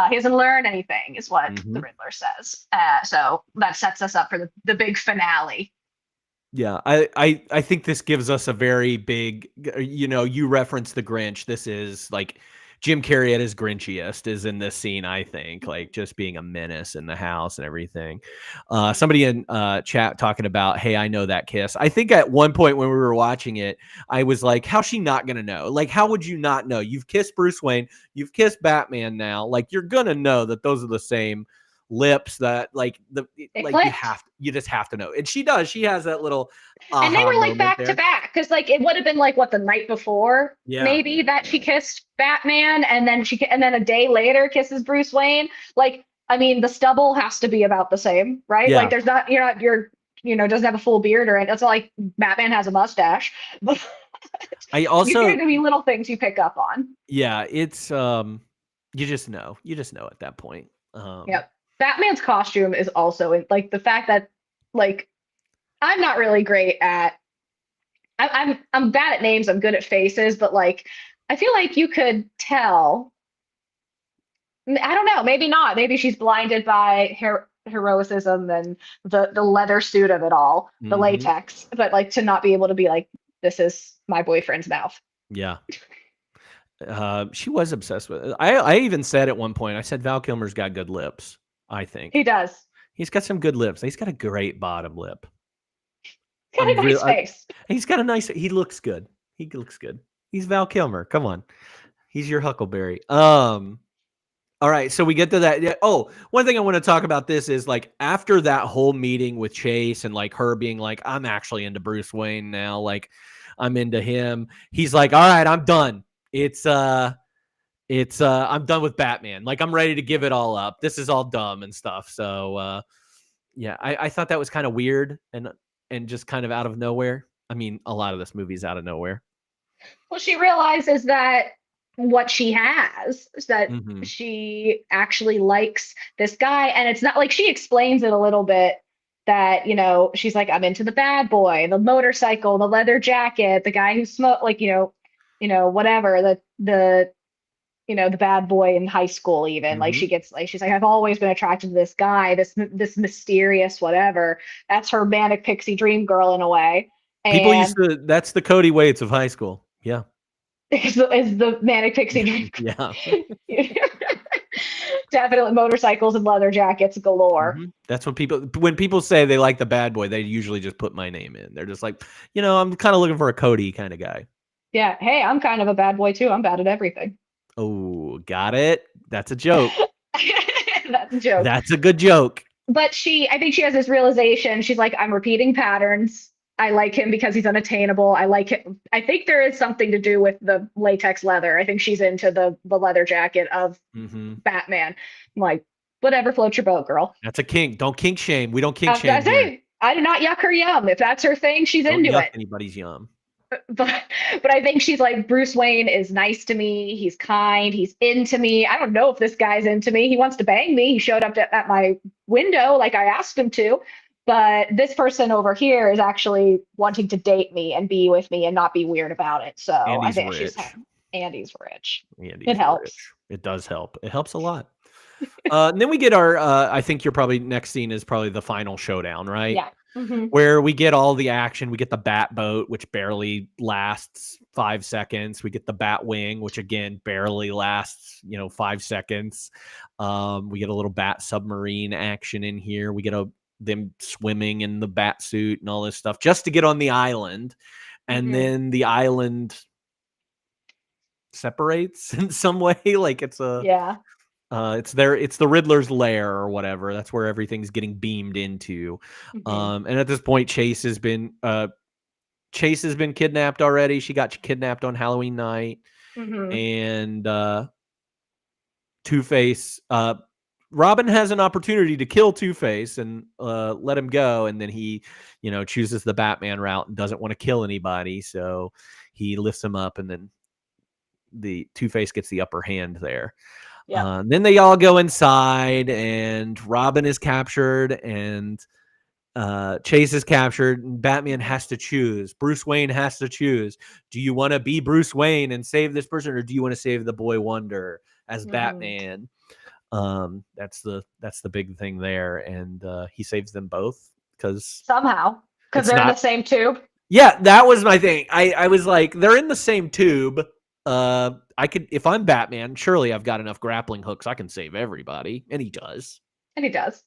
He doesn't learn anything, is what the Riddler says. So that sets us up for the big finale. Yeah, I think this gives us a very big, you referenced the Grinch. This is like Jim Carrey at his Grinchiest is in this scene, I think, like just being a menace in the house and everything. Somebody in chat talking about, hey, I know that kiss. I think at one point when we were watching it, I was like, how's she not going to know? Like, how would you not know? You've kissed Bruce Wayne. You've kissed Batman now. Like, you're going to know that those are the same lips, that you just have to know. And she does. She has that little and they were like back to back, because like it would have been like the night before, maybe, that she kissed Batman, and then a day later kisses Bruce Wayne. Like, I mean, the stubble has to be about the same, right? Like, there's not, you're doesn't have a full beard or anything. It's not like Batman has a mustache. I also, there's gonna be little things you pick up on. Yeah, it's you just know at that point. Yep. Batman's costume is also like the fact that, like, I'm not really great at, I'm bad at names, I'm good at faces, but like I feel like you could tell. I don't know, maybe not. Maybe she's blinded by heroicism and the leather suit of it all, the latex, but like to not be able to be like, this is my boyfriend's mouth. Yeah. She was obsessed with it. I even said at one point, I said Val Kilmer's got good lips. I think he does. He's got some good lips. He's got a great bottom lip. He's got a nice face. He's got a nice. He looks good. He looks good. He's Val Kilmer. Come on, he's your Huckleberry. All right, so we get to that. Oh, one thing I want to talk about this is like after that whole meeting with Chase and like her being like, I'm actually into Bruce Wayne now. Like I'm into him. He's like, all right, I'm done. I'm done with Batman. Like, I'm ready to give it all up. This is all dumb and stuff. So, yeah, I thought that was kind of weird and just kind of out of nowhere. I mean, a lot of this movie's out of nowhere. Well, she realizes that what she has is that she actually likes this guy. And it's not like, she explains it a little bit that, she's like, I'm into the bad boy, the motorcycle, the leather jacket, the guy who smoked, like, whatever, the bad boy in high school, even like she gets like, she's like, I've always been attracted to this guy, this mysterious whatever. That's her manic pixie dream girl in a way. And that's the Cody Waits of high school. Yeah. Is the manic pixie dream. Yeah. Definitely motorcycles and leather jackets galore. That's what when people say they like the bad boy, they usually just put my name in. They're just like, I'm kind of looking for a Cody kind of guy. Yeah. Hey, I'm kind of a bad boy too. I'm bad at everything. Oh, got it. That's a joke. That's a joke. That's a good joke. But I think she has this realization. She's like, I'm repeating patterns. I like him because he's unattainable. I like him. I think there is something to do with the latex leather. I think she's into the leather jacket of Batman. I'm like, whatever floats your boat, girl. That's a kink. Don't kink shame. We don't kink shame. I do not yuck her yum. If that's her thing, she's don't into yuck it. Anybody's yum. But I think she's like, Bruce Wayne is nice to me. He's kind. He's into me. I don't know if this guy's into me. He wants to bang me. He showed up at my window like I asked him to. But this person over here is actually wanting to date me and be with me and not be weird about it. So I think Andy's rich. It helps. Rich. It does help. It helps a lot. And then we get our, I think next scene is probably the final showdown, right? Yeah. Where we get all the action. We get the bat boat, which barely lasts 5 seconds. We get the bat wing, which again barely lasts 5 seconds. We get a little bat submarine action in here. We get them swimming in the bat suit and all this stuff just to get on the island, and then the island separates in some way. Like it's it's the Riddler's lair or whatever. That's where everything's getting beamed into. And at this point, Chase has been kidnapped already. She got kidnapped on Halloween night, and Two-Face Robin has an opportunity to kill Two-Face and let him go, and then he, chooses the Batman route and doesn't want to kill anybody, so he lifts him up, and then the Two-Face gets the upper hand there. Yeah. Then they all go inside, and Robin is captured, and Chase is captured, and Batman has to choose. Bruce Wayne has to choose. Do you want to be Bruce Wayne and save this person, or do you want to save the Boy Wonder as Batman? That's the big thing there, and he saves them both somehow because they're in the same tube. Yeah, that was my thing. I was like, they're in the same tube. I could, if I'm Batman, surely I've got enough grappling hooks. I can save everybody, and he does. It's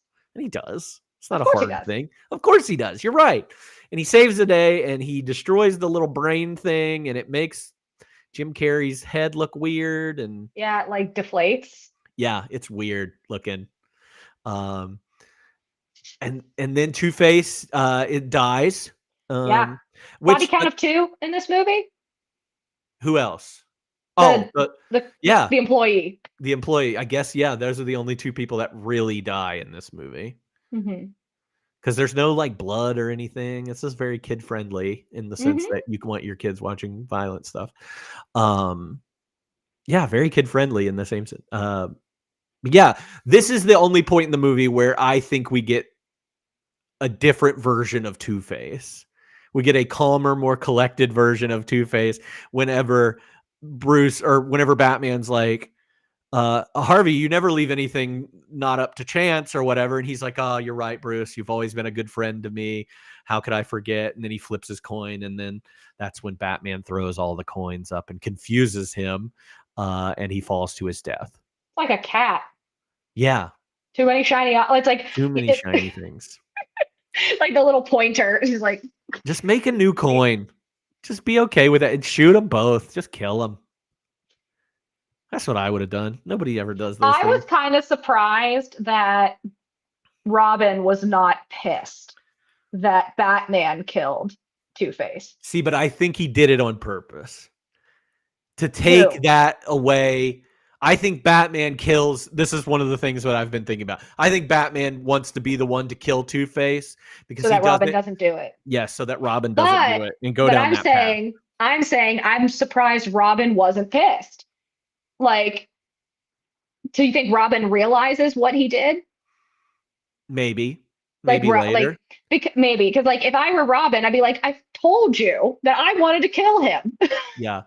not a hard thing. Of course he does. You're right. And he saves the day, and he destroys the little brain thing, and it makes Jim Carrey's head look weird, and yeah, it like deflates. Yeah, it's weird looking. And then Two-Face it dies. Yeah. Body count of 2 in this movie. Who else? The the employee. The employee. I guess, yeah, those are the only 2 people that really die in this movie. Because there's no like blood or anything. It's just very kid friendly in the sense that you want your kids watching violent stuff. Yeah, very kid friendly in the same sense. Yeah, this is the only point in the movie where I think we get a different version of Two-Face. We get a calmer, more collected version of Two-Face whenever Batman's like, Harvey, you never leave anything not up to chance or whatever. And he's like, oh, you're right, Bruce. You've always been a good friend to me. How could I forget? And then he flips his coin. And then that's when Batman throws all the coins up and confuses him. And he falls to his death. Like a cat. Yeah. Too many shiny. It's like too many shiny things. Like the little pointer. He's like, just make a new coin. Just be okay with it and shoot them both. Just kill them. That's what I would have done. Nobody ever does those things. I was kind of surprised that Robin was not pissed that Batman killed Two-Face. See, but I think he did it on purpose. To take that away. I think Batman kills. This is one of the things that I've been thinking about. I think Batman wants to be the one to kill Two-Face because so that Robin doesn't do it. Yes, so that Robin doesn't do it and go down that path. I'm saying I'm surprised Robin wasn't pissed. Like, do you think Robin realizes what he did? Maybe later. Maybe because like if I were Robin, I'd be like, I told you that I wanted to kill him. Yeah.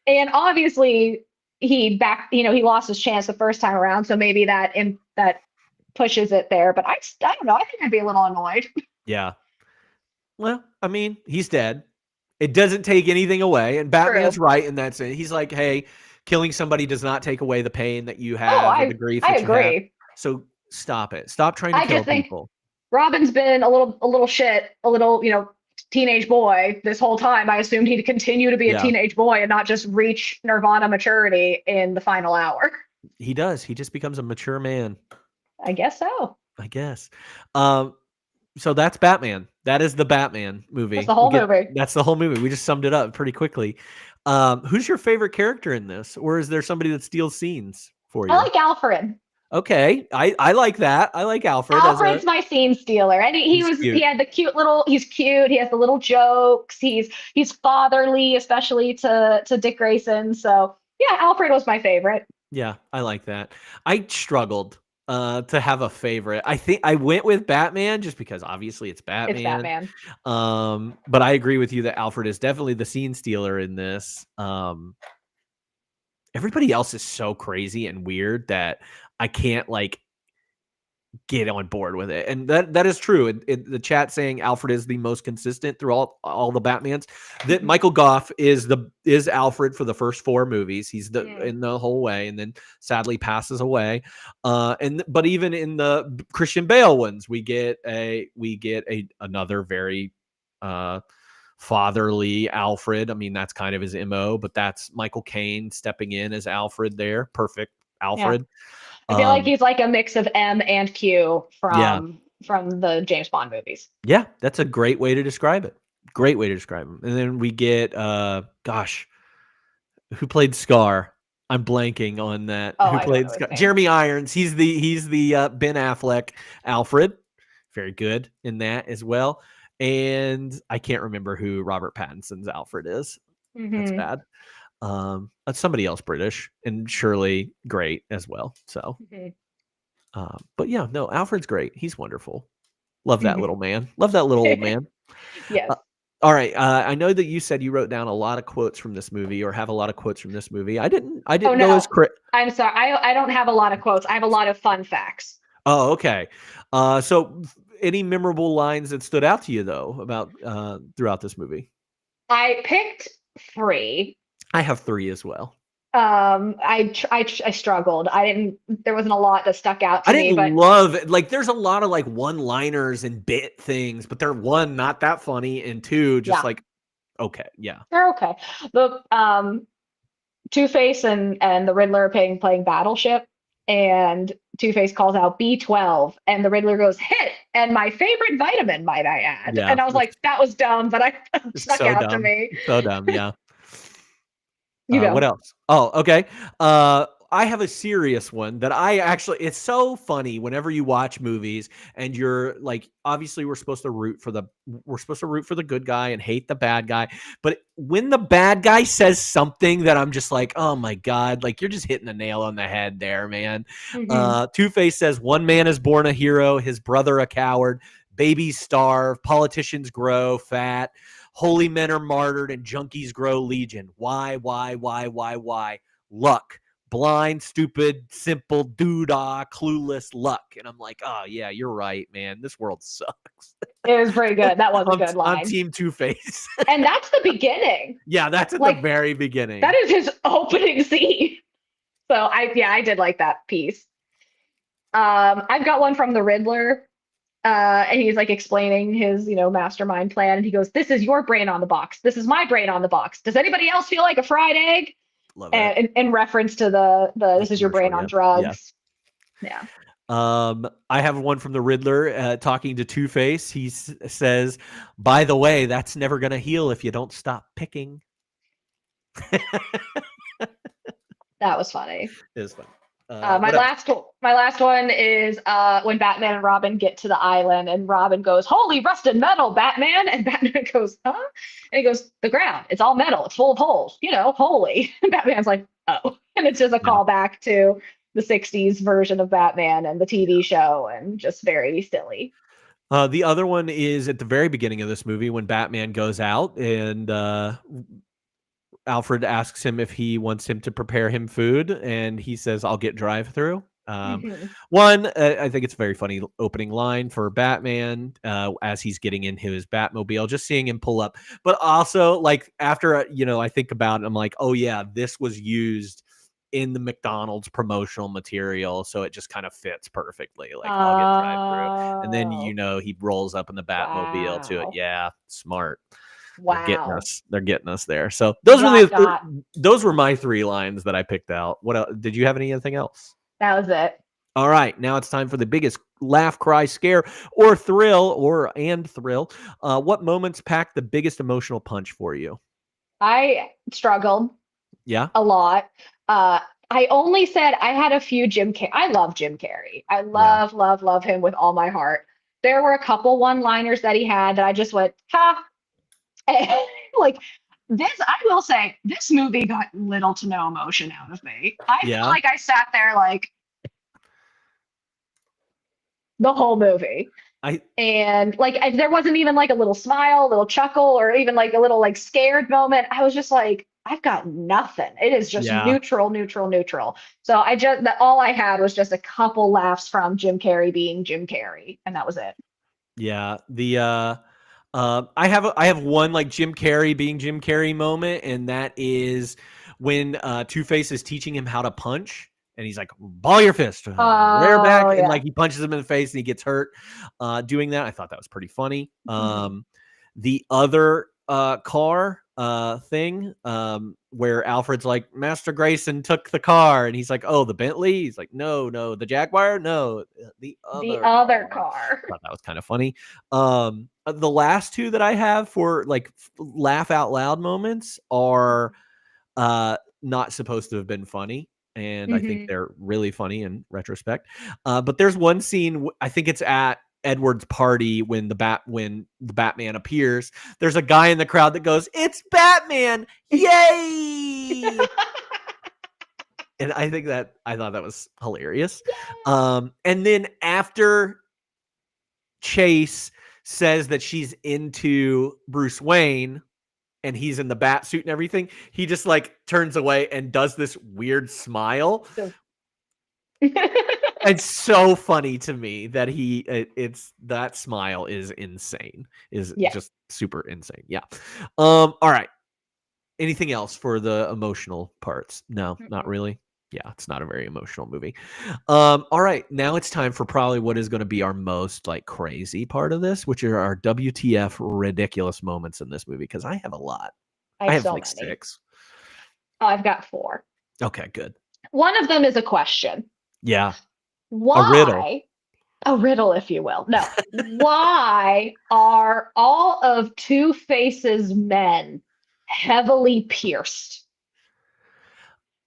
And obviously he lost his chance the first time around, so maybe that pushes it there. But I don't know. I think I'd be a little annoyed. Yeah. Well, I mean, he's dead. It doesn't take anything away, and Batman's right in that sense. He's like, hey, killing somebody does not take away the pain that you have or the grief that you have. So stop it. Stop trying to kill people. Robin's been a little teenage boy this whole time. I assumed he'd continue to be a teenage boy and not just reach nirvana maturity in the final hour. He does. He just becomes a mature man. I guess so. I guess. So that's Batman. That is the Batman movie. That's the whole movie. That's the whole movie. We just summed it up pretty quickly. Who's your favorite character in this? Or is there somebody that steals scenes for you? I like Alfred. Okay. I like that. I like Alfred. Alfred's my scene stealer. And he had the he's cute. He has the little jokes. He's fatherly, especially to Dick Grayson. So yeah, Alfred was my favorite. Yeah, I like that. I struggled to have a favorite. I think I went with Batman just because obviously it's Batman. It's Batman. But I agree with you that Alfred is definitely the scene stealer in this. Everybody else is so crazy and weird that I can't like get on board with it. And that is true. The chat saying Alfred is the most consistent through all the Batmans. That Michael Gough is Alfred for the first 4 movies. He's in the whole way, and then sadly passes away. But even in the Christian Bale ones, we get another very fatherly Alfred. I mean, that's kind of his MO, but that's Michael Caine stepping in as Alfred there. Perfect Alfred. Yeah. I feel like he's like a mix of M and Q from the James Bond movies. Yeah, that's a great way to describe it. Great way to describe him. And then we get, who played Scar? I'm blanking on that. Oh, Who I don't played know his Scott? name. Jeremy Irons. He's the Ben Affleck Alfred. Very good in that as well. And I can't remember who Robert Pattinson's Alfred is. That's Mhm, bad. That's somebody else British and surely great as well. So, mhm, but yeah, no, Alfred's great. He's wonderful. Love that mhm. little man. Love that little old man. Yes. All right. I know that you said you wrote down a lot of quotes from this movie or have a lot of quotes from this movie. I didn't Oh, go as no. I'm sorry. I don't have a lot of quotes. I have a lot of fun facts. Oh, okay. So any memorable lines that stood out to you though about throughout this movie? I picked 3. I have 3 as well. I struggled. There wasn't a lot that stuck out to I me, didn't but love it. Like there's a lot of like one-liners and bit things, but they're one, not that funny, and 2, just yeah, like okay, yeah. they're okay. The Two-Face and the Riddler are playing Battleship, and Two-Face calls out B12, and the Riddler goes hit, and my favorite vitamin, might I add. Yeah. And I was like, that was dumb, but I It's stuck so out to dumb. me. So dumb, yeah. You What know. else? Oh, okay. I have a serious one that it's so funny whenever you watch movies and you're like, obviously we're supposed to root for the good guy and hate the bad guy. But when the bad guy says something that I'm just like, oh my God, like you're just hitting the nail on the head there, man. Mhm. Two-Face says, one man is born a hero, his brother a coward, babies starve, politicians grow fat, holy men are martyred, and junkies grow legion. Why? Luck. Blind, stupid, simple, doodah, clueless luck. And I'm like, oh, yeah, you're right, man. This world sucks. It was pretty good. That was a good I'm line. Team Two-Face. And that's the beginning. Yeah, that's at Like, the very beginning. That is his opening scene. So I did like that piece. I've got one from the Riddler. And he's like explaining his, mastermind plan. And he goes, "This is your brain on the box. This is my brain on the box. Does anybody else feel like a fried egg?" Love it. And in reference to the this is your brain on drugs. Yeah. I have one from the Riddler talking to Two-Face. He says, by the way, that's never going to heal if you don't stop picking. That was funny. It was fun. My last one is when Batman and Robin get to the island, and Robin goes, "Holy rusted metal, Batman!" And Batman goes, "Huh?" And he goes, "The ground, it's all metal, it's full of holes, holy." And Batman's like, "Oh," and it's just a callback to the '60s version of Batman and the TV show, and just very silly. The other one is at the very beginning of this movie when Batman goes out and Alfred asks him if he wants him to prepare him food, and he says, "I'll get drive-through." One, I think it's a very funny opening line for Batman as he's getting into his Batmobile, just seeing him pull up. But also, like, after, I think about it, I'm like, oh, yeah, this was used in the McDonald's promotional material, so it just kind of fits perfectly. Like, I'll get drive-through. And then, he rolls up in the Batmobile to it. Wow. Yeah, smart. Wow. They're getting us there. So those Dot, those were my 3 lines that I picked out. What else? Did you have anything else? That was it. All right, now it's time for the biggest laugh, cry, scare, or thrill, thrill. What moments packed the biggest emotional punch for you? I struggled Yeah. a lot. I only said I had a few Jim Carrey. I love Jim Carrey. I love him with all my heart. There were a couple one-liners that he had that I just went, ha. And, like this, I will say, this movie got little to no emotion out of me. I feel like I sat there like the whole movie. And like there wasn't even like a little smile, a little chuckle, or even like a little like scared moment. I was just like, I've got nothing. It is just neutral. So all I had was just a couple laughs from Jim Carrey being Jim Carrey, and that was it. Yeah. I have one like Jim Carrey being Jim Carrey moment, and that is when Two-Face is teaching him how to punch, and he's like, "Ball your fist, rear back," and like he punches him in the face, and he gets hurt doing that. I thought that was pretty funny. The other car thing where Alfred's like, "Master Grayson took the car," and he's like, "Oh, the Bentley?" He's like, no, the Jaguar, no, the other car. I thought that was kind of funny. The last 2 that I have for like laugh out loud moments are not supposed to have been funny. And I think Mhm. they're really funny in retrospect. But there's one scene, I think it's at Edward's party when the Batman appears. There's a guy in the crowd that goes, "It's Batman! Yay!" And I thought that was hilarious. And then after Chase says that she's into Bruce Wayne and he's in the bat suit and everything, he just like turns away and does this weird smile. It's so funny to me that that smile is insane. Just super insane. Yeah. All right. Anything else for the emotional parts? No, not really. Yeah, it's not a very emotional movie. All right, now it's time for probably what is going to be our most like crazy part of this, which are our WTF ridiculous moments in this movie, because I have a lot. I have so like many. 6. Oh, I've got 4. Okay, good. One of them is a question. Yeah. Why? riddle. A riddle, if you will. No. Why are all of Two-Face's men heavily pierced?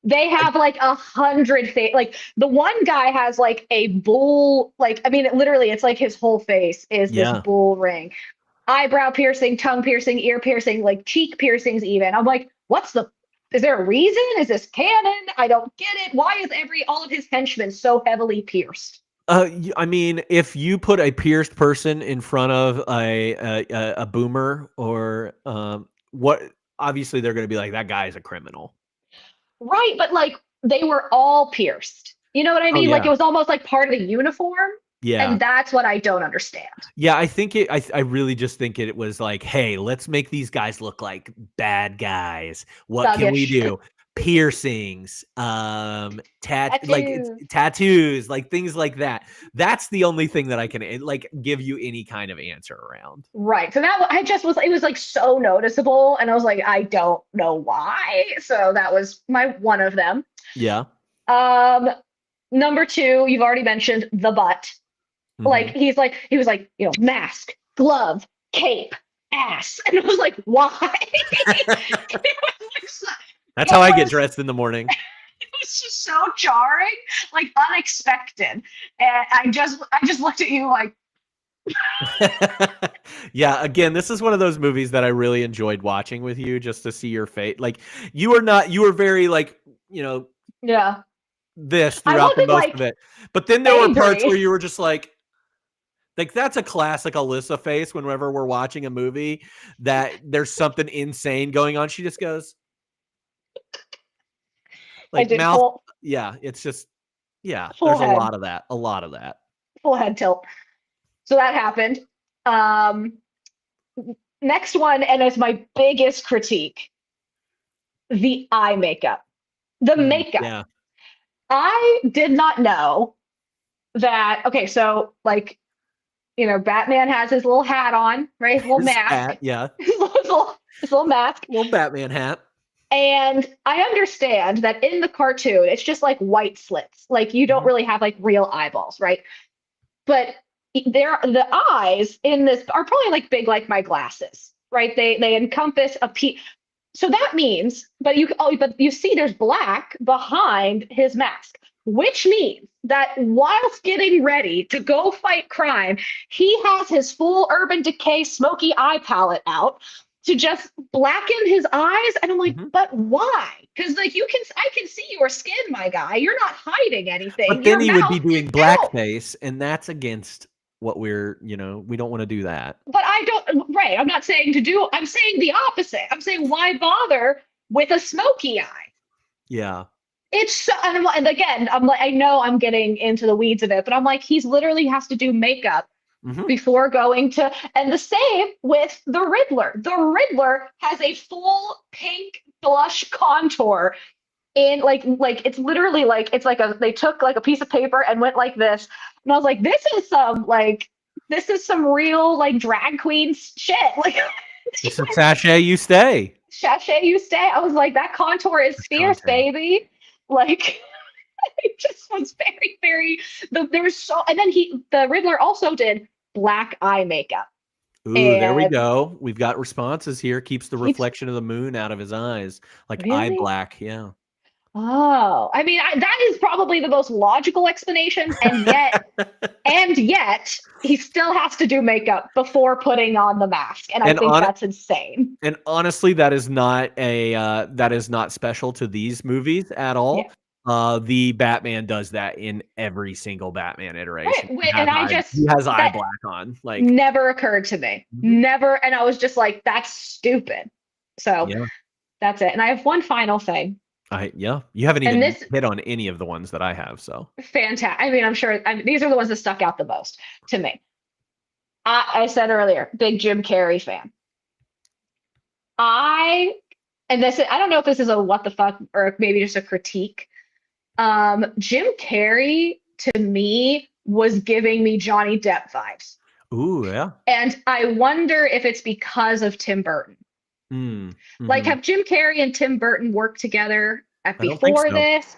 They have like 100 face. Like the one guy has like a bull. Like I mean, literally, it's like his whole face is this bull ring. Eyebrow piercing, tongue piercing, ear piercing, like cheek piercings. Even I'm like, is there a reason? Is this canon? I don't get it. Why is all of his henchmen so heavily pierced? I mean, if you put a pierced person in front of a boomer or what, obviously they're going to be like, that guy's a criminal. Right, but like they were all pierced. You know what I mean? Like it was almost like part of the uniform. Yeah. And that's what I don't understand. Yeah, I think I really just think it was like, hey, let's make these guys look like bad guys. What can we do? Piercings, tattoos, like things like that. That's the only thing that I can like give you any kind of answer around. Right. So it was like so noticeable, and I was like, I don't know why. So that was one of them. Yeah. Number 2, you've already mentioned the butt. Mm-hmm. Like he was like, mask, glove, cape, ass, and it was like, why? That's how I get dressed in the morning. It was just so jarring, like unexpected. And I just looked at you like. Yeah, again, this is one of those movies that I really enjoyed watching with you, just to see your face. Like you were very like, yeah, this throughout the most of it. But then there were parts where you were just like that's a classic Alyssa face whenever we're watching a movie that there's something insane going on. She just goes like mouth. It's just, there's a lot of that. Full head tilt. So that happened. Next one, and it's my biggest critique, the eye makeup. The makeup. Yeah. I did not know that. Okay, so like, Batman has his little hat on, right? His little mask. Hat, yeah. his little mask. Little Batman hat. And I understand that in the cartoon, it's just like white slits. Like you don't really have like real eyeballs, right? But the eyes in this are probably like big like my glasses, right? They encompass a piece. So that means, but you see there's black behind his mask, which means that whilst getting ready to go fight crime, he has his full Urban Decay smoky eye palette out to just blacken his eyes. And I'm like, but why? Because like I can see your skin, my guy. You're not hiding anything. But then he would be doing blackface, and that's against what we don't want to do that. But I'm not saying I'm saying the opposite. I'm saying why bother with a smoky eye? Yeah. It's so, and again, I'm like, I know I'm getting into the weeds of it, but I'm like, he's literally has to do makeup before going to, and the same with the Riddler. The Riddler has a full pink blush contour in like it's literally like, it's like they took like a piece of paper and went like this. And I was like, this is some real like drag queen shit. Like it's a sachet you stay. Sachet you stay. I was like, that contour is fierce, baby. Like it just was very, very there was so, and then the Riddler also did black eye makeup. Ooh, there we go. We've got responses here. Keeps the reflection of the moon out of his eyes. Like eye black, yeah. Oh, I mean, that is probably the most logical explanation, and yet, he still has to do makeup before putting on the mask, and I And think on that's insane. and honestly, that is not that is not special to these movies at Yeah. all. The Batman does that in every single Batman iteration. Wait, and He has eye that black on. Like, never occurred to me. Never, and I was just like, that's stupid. So yeah, that's it. And I have one final thing. you haven't And even this hit on any of the ones that I have. So fantastic. I mean, I'm sure these are the ones that stuck out the most to me. I said earlier, big Jim Carrey fan. I don't know if this is a what the fuck or maybe just a critique. Jim Carrey to me was giving me Johnny Depp vibes. ooh, yeah. And I wonder if it's because of Tim Burton. Mm, Like, mhm. have Jim Carrey and Tim Burton worked together I don't think before so. this?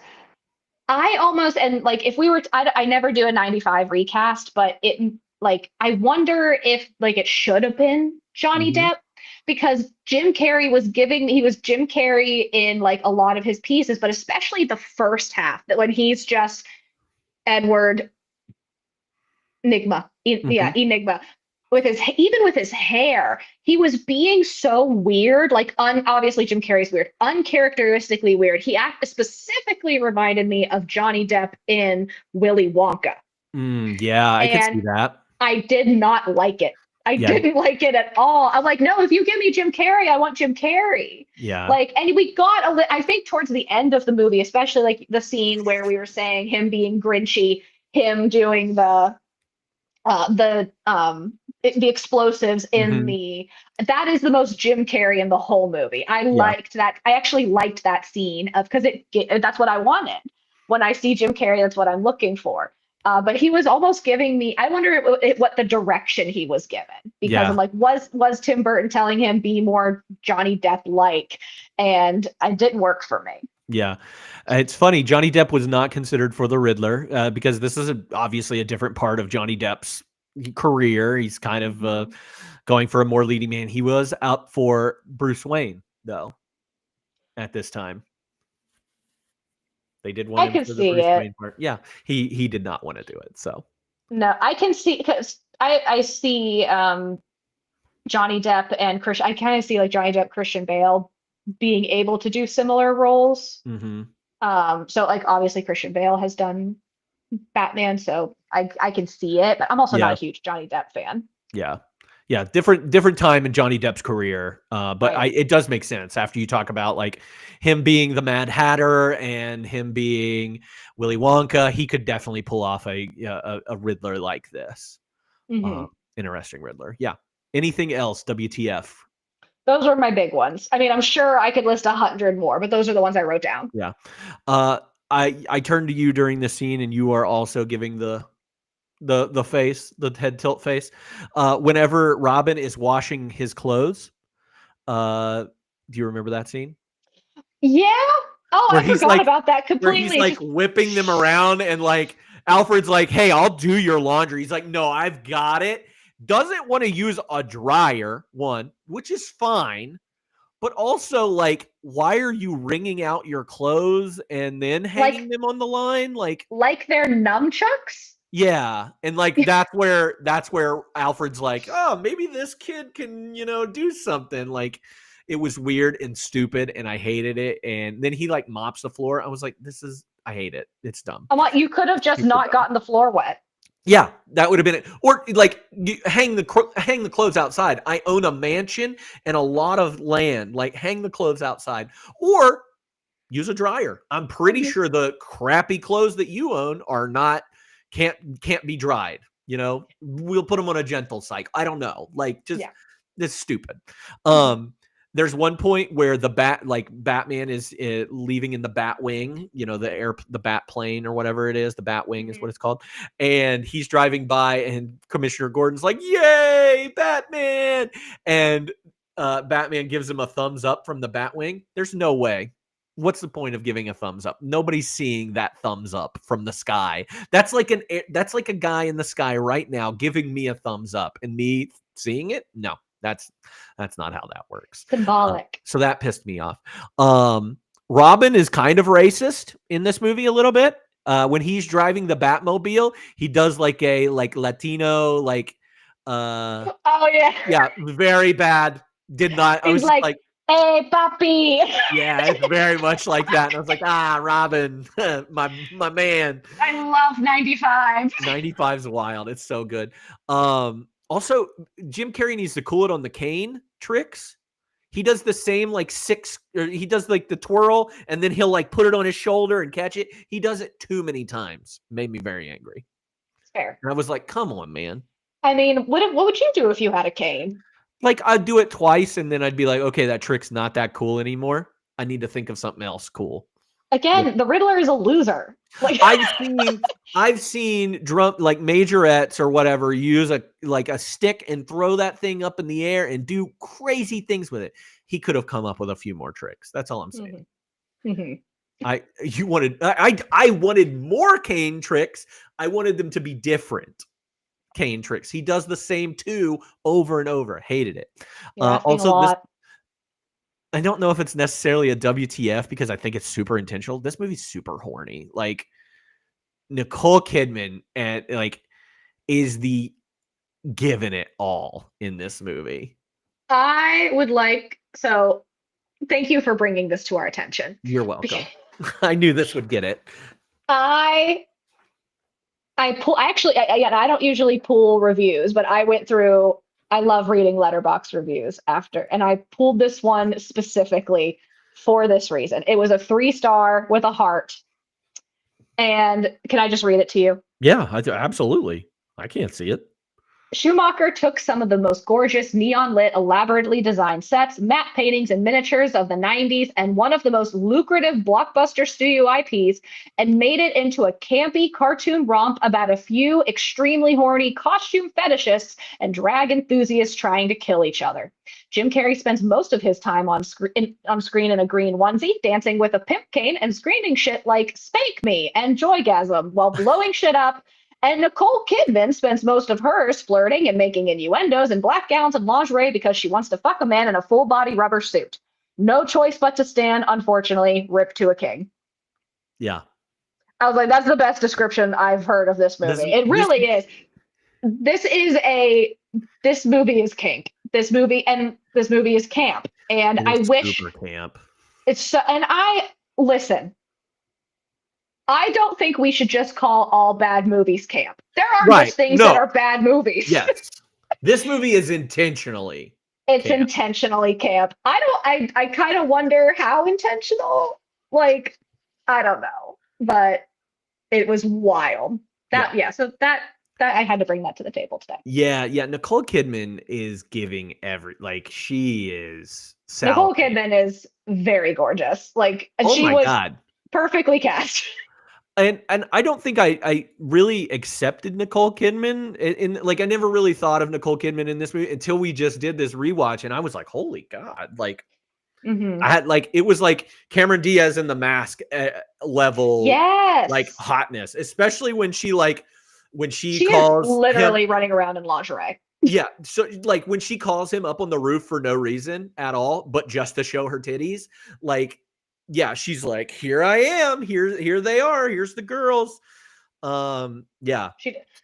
I almost, and like, if we were, I never do a 95 recast, but I wonder if like it should have been Johnny Mhm. Depp because Jim Carrey he was Jim Carrey in like a lot of his pieces, but especially the first half that when he's just Edward Enigma, Mhm. Enigma. Even with his hair, he was being so weird. Like, obviously Jim Carrey's weird, uncharacteristically weird. He specifically reminded me of Johnny Depp in Willy Wonka, Yeah, I could see and that. I did not like it. I Yeah, didn't like it at all. I'm like, no, if you give me Jim Carrey, I want Jim Carrey. yeah. Like, and we got I think towards the end of the movie, especially like the scene where we were saying him being Grinchy, him doing the explosives in Mhm. that is the most Jim Carrey in the whole movie. I Yeah. liked that. I actually liked that scene because that's what I wanted. When I see Jim Carrey, that's what I'm looking for. But he was almost giving me. I wonder what the direction he was given because Yeah. I'm like, was Tim Burton telling him be more Johnny Depp like, and it didn't work for me. Yeah. It's funny. Johnny Depp was not considered for the Riddler because this is obviously a different part of Johnny Depp's career. He's kind of going for a more leading man. He was out for Bruce Wayne, though, at this time. They did want I him can for the see Bruce it. Wayne part. Yeah, he did not want to do it. So No, I can see because I see Johnny Depp and Christian. I kind of see like Johnny Depp, Christian Bale being able to do similar roles. mhm. So like obviously Christian Bale has done Batman, so I can see it, but I'm also not Yeah. a huge Johnny Depp fan. Yeah. Yeah, different time in Johnny Depp's career, but Right. it does make sense after you talk about like him being the Mad Hatter and him being Willy Wonka. He could definitely pull off a Riddler like this, Hmm. interesting Riddler. Yeah. Anything else? WTF? Those are my big ones. I mean, I'm sure I could list 100 more, but those are the ones I wrote down. Yeah. I turned to you during the scene, and you are also giving the face, the head tilt face. Whenever Robin is washing his clothes, do you remember that scene? Yeah. Oh, Where I he's forgot like- about that Where he's completely. like whipping them around, and like Alfred's like, "Hey, I'll do your laundry." He's like, "No, I've got it." Doesn't want to use a dryer, one, which is fine, but also like, why are you wringing out your clothes and then hanging them on the line? Like, they're nunchucks. yeah, and like that's where Alfred's like, "Oh, maybe this kid can, do something." Like, it was weird and stupid, and I hated it. And then he like mops the floor. I was like, I hate it. It's dumb. I'm like, you could have just Super not dumb. gotten the floor wet. Yeah, that would have been it. Or like you hang the clothes outside. I own a mansion and a lot of land. Like, hang the clothes outside, or use a dryer. I'm pretty sure the crappy clothes that you own are not can't be dried. We'll put them on a gentle cycle. I don't know. Like, just it's stupid. There's one point where Batman is leaving in the Batwing, the Bat plane or whatever it is. The Batwing is what it's called. And he's driving by, and Commissioner Gordon's like, "Yay, Batman!" And Batman gives him a thumbs up from the Batwing. There's no way. What's the point of giving a thumbs up? Nobody's seeing that thumbs up from the sky. That's like a guy in the sky right now giving me a thumbs up, and me seeing it. No, that's not how that works. Symbolic. So that pissed me off. Robin is kind of racist in this movie a little bit. When he's driving the Batmobile, he does like a Latino Oh yeah. yeah, very bad. Did not. I He's was like, like, hey, puppy. yeah, it's very much like that. And I was like, Robin, my man. I love 95. 95's wild. It's so good. Also, Jim Carrey needs to cool it on the cane tricks. He does the same he does like the twirl and then he'll like put it on his shoulder and catch it. He does it too many times. Made me very angry. Fair. And I was like, come on, man. I mean, what would you do if you had a cane? Like I'd do it twice and then I'd be like, okay, that trick's not that cool anymore. I need to think of something else cool. Again, the Riddler is a loser. Like I've seen drum like majorettes or whatever use a stick and throw that thing up in the air and do crazy things with it. He could have come up with a few more tricks. That's all I'm saying. I wanted more cane tricks. I wanted them to be different cane tricks. He does the same two over and over. Hated it. Also, I don't know if it's necessarily a WTF because I think it's super intentional. This movie's super horny. Like Nicole Kidman and is the giving it all in this movie. I would like thank you for bringing this to our attention. You're welcome. I knew this would get it. I don't usually pull reviews, but I went through. I love reading Letterboxd reviews after, and I pulled this one specifically for this reason. It was a 3-star with a heart. And can I just read it to you? Yeah, absolutely. I can't see it. Schumacher took some of the most gorgeous neon-lit, elaborately designed sets, matte paintings, and miniatures of the 90s and one of the most lucrative blockbuster studio IPs and made it into a campy cartoon romp about a few extremely horny costume fetishists and drag enthusiasts trying to kill each other. Jim Carrey spends most of his time on screen in a green onesie, dancing with a pimp cane and screaming shit like "Spank me" and "Joygasm" while blowing shit up. And Nicole Kidman spends most of hers flirting and making innuendos in black gowns and lingerie because she wants to fuck a man in a full-body rubber suit. No choice but to stand, unfortunately, rip to a king. Yeah. I was like, that's the best description I've heard of this movie. It really is. This movie is kink. This movie is camp. And I wish super camp. Listen. I don't think we should just call all bad movies camp. There are just things that are bad movies. Yes. This movie is intentionally intentionally camp. I kind of wonder how intentional. Like, I don't know. But it was wild. So I had to bring that to the table today. Yeah. Nicole Kidman is giving she is Nicole Kidman is very gorgeous. She was God. Perfectly cast. And I don't think I really accepted Nicole Kidman I never really thought of Nicole Kidman in this movie until we just did this rewatch and I was like, holy God, I had it was like Cameron Diaz in The Mask level, hotness, especially when she calls is literally running around in lingerie. Yeah, so when she calls him up on the roof for no reason at all, but just to show her titties, yeah, she's like, here I am. Here they are. Here's the girls. Yeah.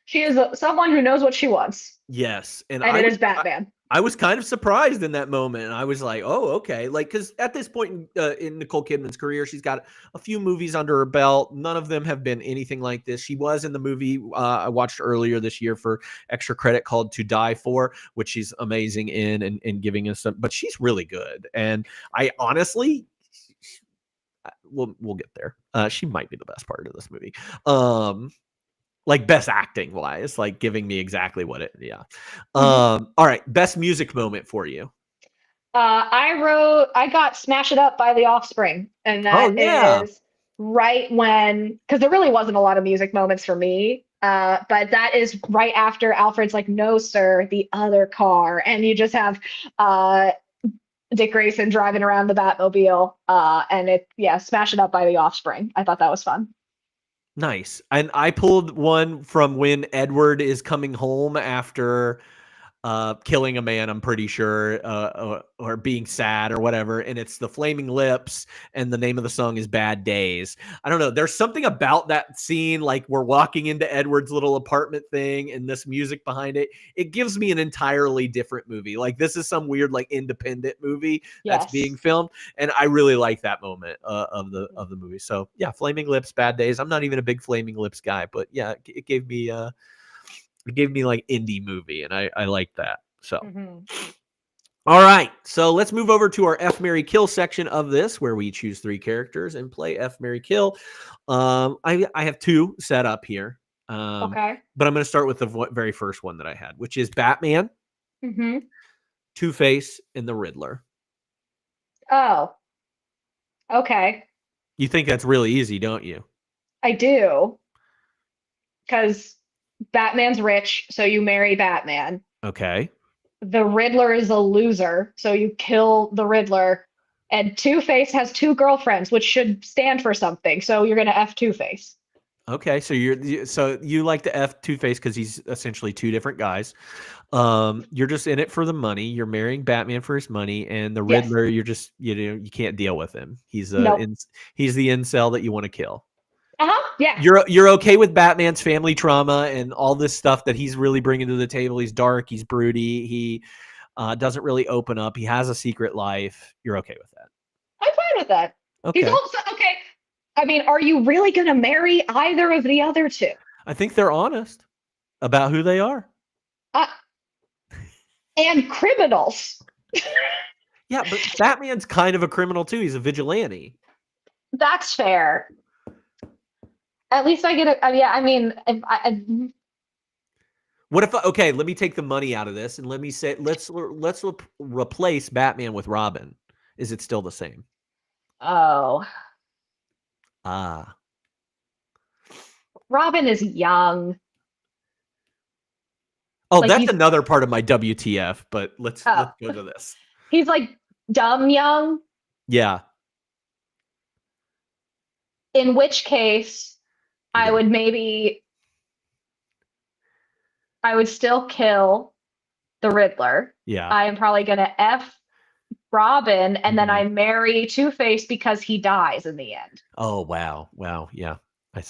She is someone who knows what she wants. Yes. And it is Batman. I was kind of surprised in that moment. And I was like, oh, okay. Because at this point in Nicole Kidman's career, she's got a few movies under her belt. None of them have been anything like this. She was in the movie I watched earlier this year for extra credit called To Die For, which she's amazing in and giving us some. But she's really good. And I honestly... We'll get there. She might be the best part of this movie. Best acting wise, giving me exactly what it. Yeah. All right. Best music moment for you. I got Smash It Up by The Offspring. And that is right when, because there really wasn't a lot of music moments for me. But that is right after Alfred's like, no, sir, the other car. And you just have, Dick Grayson driving around the Batmobile, and Smash It Up by The Offspring. I thought that was fun. Nice. And I pulled one from when Edward is coming home after killing a man, I'm pretty sure, or being sad or whatever. And it's the Flaming Lips, and the name of the song is Bad Days. I don't know. There's something about that scene, like we're walking into Edward's little apartment thing and this music behind it. It gives me an entirely different movie. Like this is some weird, like independent movie that's being filmed. And I really like that moment of the movie. So yeah, Flaming Lips, Bad Days. I'm not even a big Flaming Lips guy, but yeah, it gave me like indie movie, and I like that. So, All right. So let's move over to our F, Marry, Kill section of this, where we choose 3 characters and play F, Marry, Kill. I have 2 set up here. Okay. But I'm going to start with the very first one that I had, which is Batman, Two-Face, and the Riddler. Oh. Okay. You think that's really easy, don't you? I do. Because Batman's rich, so you marry Batman. Okay. The Riddler is a loser, so you kill the Riddler. And Two-Face has 2 girlfriends, which should stand for something. So you're gonna F Two-Face. Okay, so you like to F Two-Face because he's essentially 2 different guys. You're just in it for the money. You're marrying Batman for his money, and the Riddler, you're just you can't deal with him. He's he's the incel that you want to kill. Yeah. You're okay with Batman's family trauma and all this stuff that he's really bringing to the table. He's dark. He's broody. He doesn't really open up. He has a secret life. You're okay with that? I'm fine with that. Okay. He's also okay. I mean, are you really going to marry either of the other 2? I think they're honest about who they are. And criminals. Yeah, but Batman's kind of a criminal too. He's a vigilante. That's fair. At least I get a yeah. I mean, What if okay? Let me take the money out of this and let me say let's replace Batman with Robin. Is it still the same? Oh. Robin is young. Oh, Like, that's another part of my WTF. But let's go to this. He's like dumb young. Yeah. In which case, I would still kill the Riddler. Yeah. I am probably gonna F Robin, and then I marry Two-Face because he dies in the end. Oh wow, yeah. I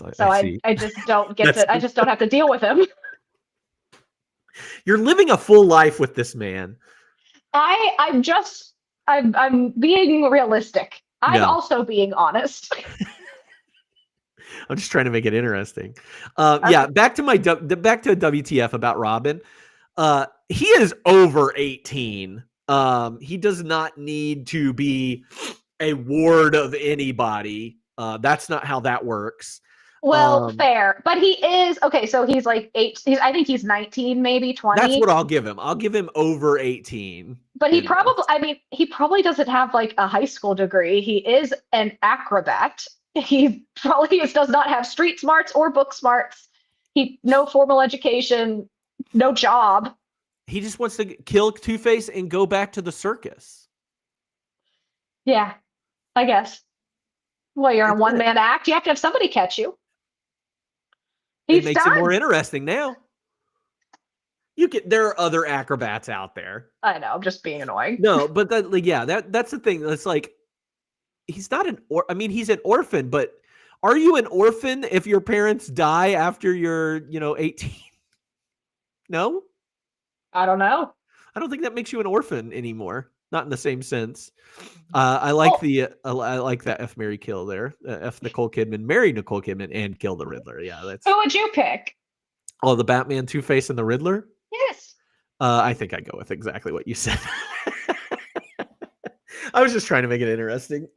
I just don't get to. I just don't have to deal with him. You're living a full life with this man. I'm being realistic. I'm No. also being honest. I'm just trying to make it interesting. Yeah, back to a WTF about Robin. He is over 18. He does not need to be a ward of anybody. That's not how that works. Well, fair, but he is okay. So he's like 8. I think he's 19, maybe 20. That's what I'll give him. I'll give him over 18. But he probably doesn't have like a high school degree. He is an acrobat. He probably does not have street smarts or book smarts. No formal education, no job. He just wants to kill Two-Face and go back to the circus. Yeah, I guess. Well, you're a one-man act. You have to have somebody catch you. It makes it more interesting now. There are other acrobats out there. I know, I'm just being annoying. No, but that's the thing. It's like he's not he's an orphan, but are you an orphan if your parents die after you're, 18? No? I don't know. I don't think that makes you an orphan anymore. Not in the same sense. I like I like that F, Marry, Kill there. F Nicole Kidman, marry Nicole Kidman, and kill the Riddler. Yeah, that's. Who would you pick? Oh, the Batman, Two-Face, and the Riddler. Yes. I think I go with exactly what you said. I was just trying to make it interesting.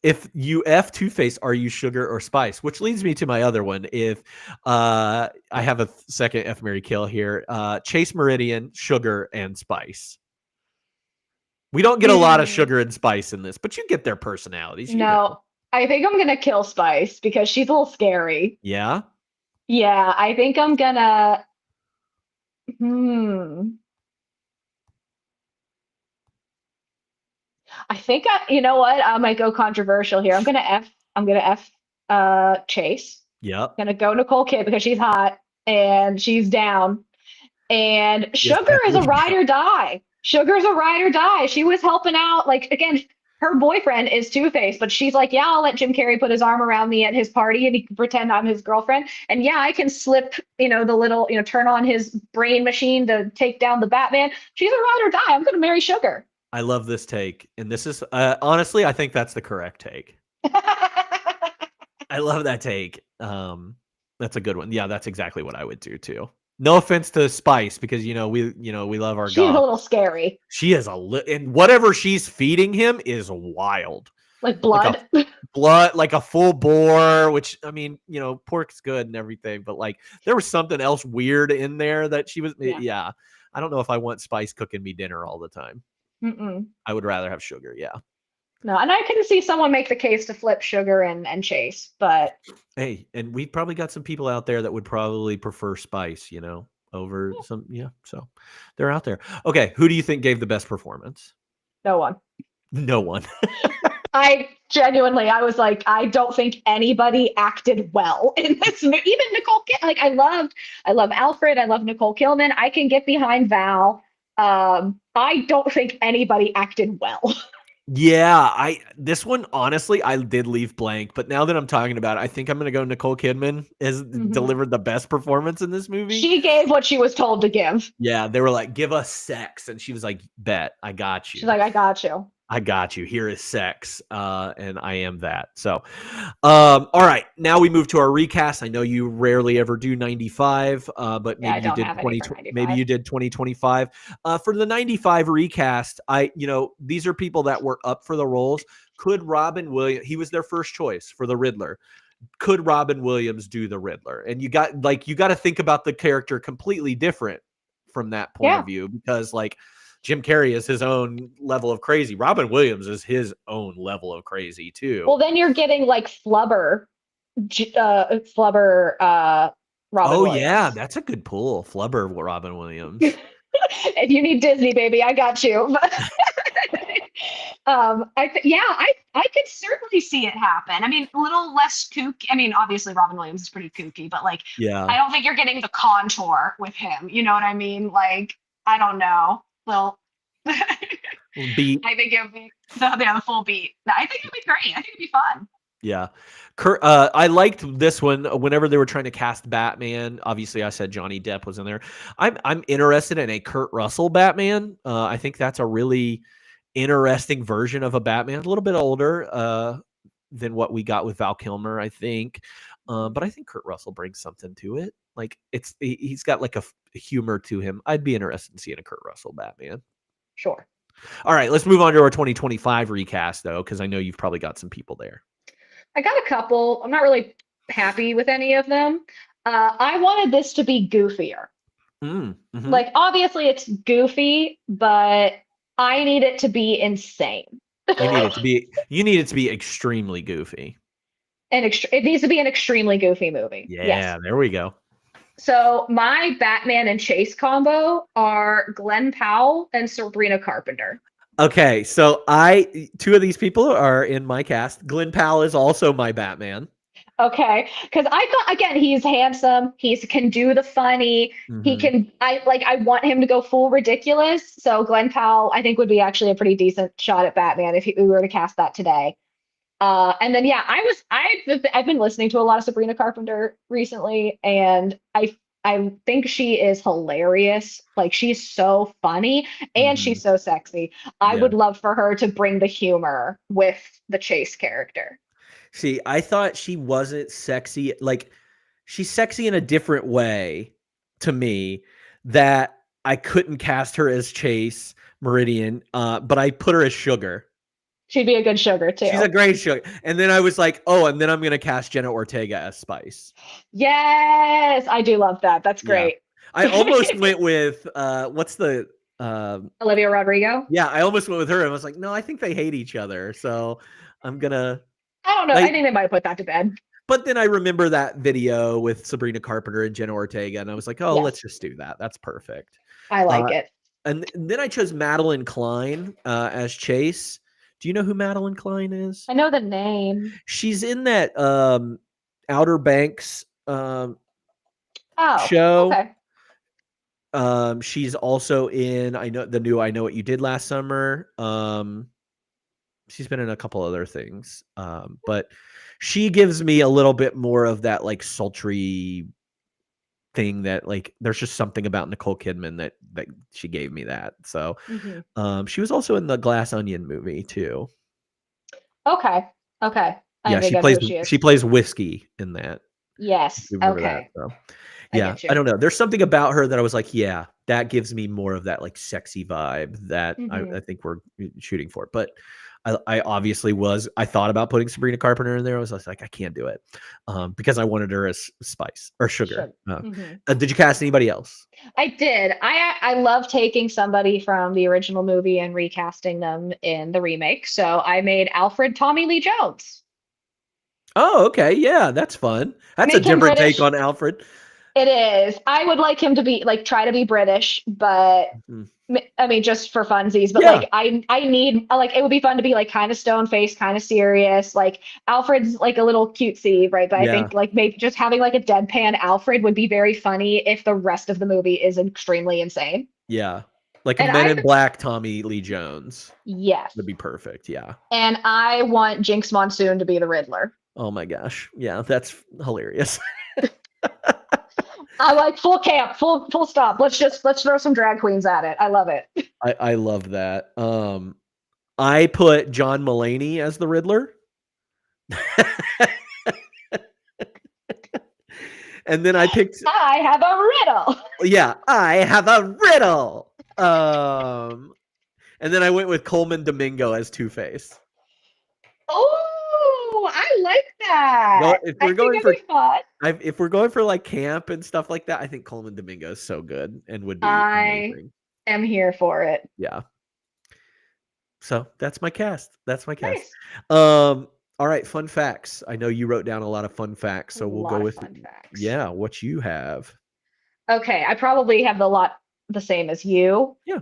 If you F Two-Face, are you sugar or spice? Which leads me to my other one. If I have a second F, Marry, Kill here, Chase Meridian, sugar, and spice. We don't get a lot of sugar and spice in this, but you get their personalities. No, I think I'm gonna kill Spice because she's a little scary. Yeah. Yeah, I think I'm gonna. I think you know what? I might go controversial here. I'm gonna F Chase. Yep. I'm gonna go Nicole Kidman because she's hot and she's down. And Yes, Sugar is a definitely. ride or die. Sugar's a ride or die. She was helping out. Like, again, her boyfriend is Two-Face, but she's like, yeah, I'll let Jim Carrey put his arm around me at his party and he can pretend I'm his girlfriend. And yeah, I can slip, the little, turn on his brain machine to take down the Batman. She's a ride or die. I'm going to marry Sugar. I love this take. And this is, honestly, I think that's the correct take. I love that take. That's a good one. Yeah, that's exactly what I would do too. No offense to Spice, because we love our She's a God. little scary. She is and whatever she's feeding him is wild. Like blood. Blood, like a full boar, which I mean, pork's good and everything, but like there was something else weird in there that she was. Yeah. I don't know if I want Spice cooking me dinner all the time. Mm-mm. I would rather have Sugar. Yeah. No, and I can see someone make the case to flip Sugar and Chase, but Hey, and we probably got some people out there that would probably prefer Spice, over some. Yeah. So they're out there. Okay. Who do you think gave the best performance? no one. No one. I was like, I don't think anybody acted well in this movie. Even Nicole Kidman. Like, I love Alfred. I love Nicole Kidman. I can get behind Val. I don't think anybody acted well. Yeah, this one, honestly, I did leave blank, but now that I'm talking about it, I think I'm going to go Nicole Kidman has delivered the best performance in this movie. She gave what she was told to give. Yeah, they were like, give us sex. And she was like, bet, I got you. She's like, I got you. I got you. Here is sex. And I am that. So, all right. Now we move to our recast. I know you rarely ever do 95, but maybe you did 20. Maybe you did 2025. For the 95 recast, these are people that were up for the roles. Could Robin Williams? He was their first choice for the Riddler. Could Robin Williams do the Riddler? And you got to think about the character completely different from that point of view, because Jim Carrey is his own level of crazy. Robin Williams is his own level of crazy too. Well, then you're getting like Flubber, Robin Williams. Yeah, that's a good pull. Flubber, Robin Williams. If you need Disney, baby, I got you. I could certainly see it happen. I mean, a little less kooky. I mean, obviously Robin Williams is pretty kooky, but I don't think you're getting the contour with him. You know what I mean? Like, I don't know. Well, beat. I think it would be the full beat. I think it'd be great. I think it'd be fun. Yeah. I liked this one whenever they were trying to cast Batman. Obviously, I said Johnny Depp was in there. I'm interested in a Kurt Russell Batman. I think that's a really interesting version of a Batman, a little bit older than what we got with Val Kilmer, I think. But I think Kurt Russell brings something to it. Like he's got like a humor to him. I'd be interested in seeing a Kurt Russell Batman. Sure. All right, let's move on to our 2025 recast though, because I know you've probably got some people there. I got a couple. I'm not really happy with any of them. I wanted this to be goofier. Mm-hmm. Like, obviously it's goofy, but I need it to be insane. You need it to be extremely goofy. It needs to be an extremely goofy movie. Yeah, yes. There we go. So my Batman and Chase combo are Glenn Powell and Sabrina Carpenter. Okay, so two of these people are in my cast. Glenn Powell is also my Batman. Okay, because I thought, again, he's handsome. He can do the funny. Mm-hmm. He can. I want him to go full ridiculous. So Glenn Powell, I think, would be actually a pretty decent shot at Batman if we were to cast that today. And then I've been listening to a lot of Sabrina Carpenter recently, and I think she is hilarious. Like, she's so funny and she's so sexy. I would love for her to bring the humor with the Chase character. See, I thought she wasn't sexy. Like, she's sexy in a different way to me that I couldn't cast her as Chase Meridian, but I put her as Sugar. She'd be a good Sugar too. She's a great Sugar. And then I was like, and then I'm going to cast Jenna Ortega as Spice. Yes, I do love that. That's great. Yeah. I almost went with, what's the... Olivia Rodrigo? Yeah, I almost went with her. I was like, no, I think they hate each other. So I'm going to... I don't know. I think they might have put that to bed. But then I remember that video with Sabrina Carpenter and Jenna Ortega, and I was like, let's just do that. That's perfect. I like it. And then I chose Madeline Klein as Chase. Do you know who Madeline Klein is? I know the name. She's in that Outer Banks show. Okay. She's also in I Know What You Did Last Summer. She's been in a couple other things. But she gives me a little bit more of that like sultry thing that like there's just something about Nicole Kidman that she gave me that. So she was also in the Glass Onion movie too. Okay. Yeah, she plays whiskey in that. Yes. You remember Okay. that, so. Yeah, I don't know. There's something about her that I was like, yeah, that gives me more of that like sexy vibe that I think we're shooting for. But I obviously I thought about putting Sabrina Carpenter in there. I was like, I can't do it because I wanted her as Spice or Sugar. Did you cast anybody else? I did. I love taking somebody from the original movie and recasting them in the remake. So I made Alfred Tommy Lee Jones. Oh, okay. Yeah, that's fun. That's a different take on Alfred. It is. I would like him to be like try to be British, but I mean just for funsies. But like I need like it would be fun to be like kind of stone faced, kind of serious. Like Alfred's like a little cutesy, right? But I think like maybe just having like a deadpan Alfred would be very funny if the rest of the movie is extremely insane. Yeah, like a Men in Black Tommy Lee Jones. Yes, would be perfect. Yeah, and I want Jinx Monsoon to be the Riddler. Oh my gosh, yeah, that's hilarious. I like full camp, full stop. Let's throw some drag queens at it. I love it. I love that. I put John Mulaney as the Riddler. And then I picked I have a riddle. Yeah, I have a riddle. And then I went with Coleman Domingo as Two-Face. Oh, I like that. No, if we're going for like camp and stuff like that, I think Coleman Domingo is so good and would be amazing. I am here for it. Yeah. So that's my cast. Nice. All right, fun facts. I know you wrote down a lot of fun facts, so we'll go with fun facts. Yeah, what you have. Okay, I probably have the same as you. Yeah.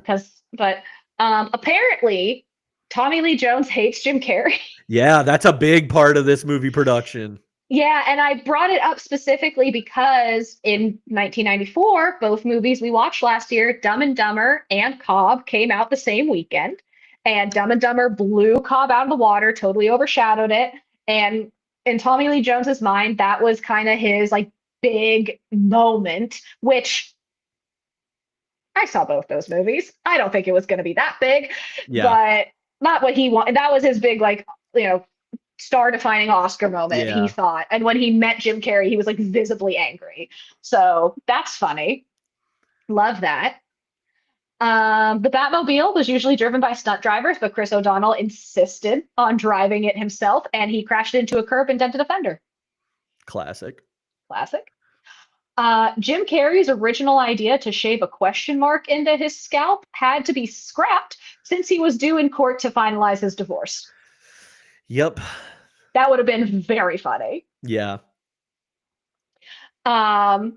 But apparently Tommy Lee Jones hates Jim Carrey. Yeah, that's a big part of this movie production. Yeah, and I brought it up specifically because in 1994, both movies we watched last year, Dumb and Dumber and Cobb, came out the same weekend. And Dumb and Dumber blew Cobb out of the water, totally overshadowed it. And in Tommy Lee Jones's mind, that was kind of his like big moment, which I saw both those movies. I don't think it was going to be that big, but not what he wanted. That was his big, like, star-defining Oscar moment, he thought. And when he met Jim Carrey, he was like visibly angry. So that's funny. Love that. The Batmobile was usually driven by stunt drivers, but Chris O'Donnell insisted on driving it himself, and he crashed into a curb and dented a fender. Classic. Jim Carrey's original idea to shave a question mark into his scalp had to be scrapped since he was due in court to finalize his divorce. Yep. That would have been very funny. Yeah. Oh,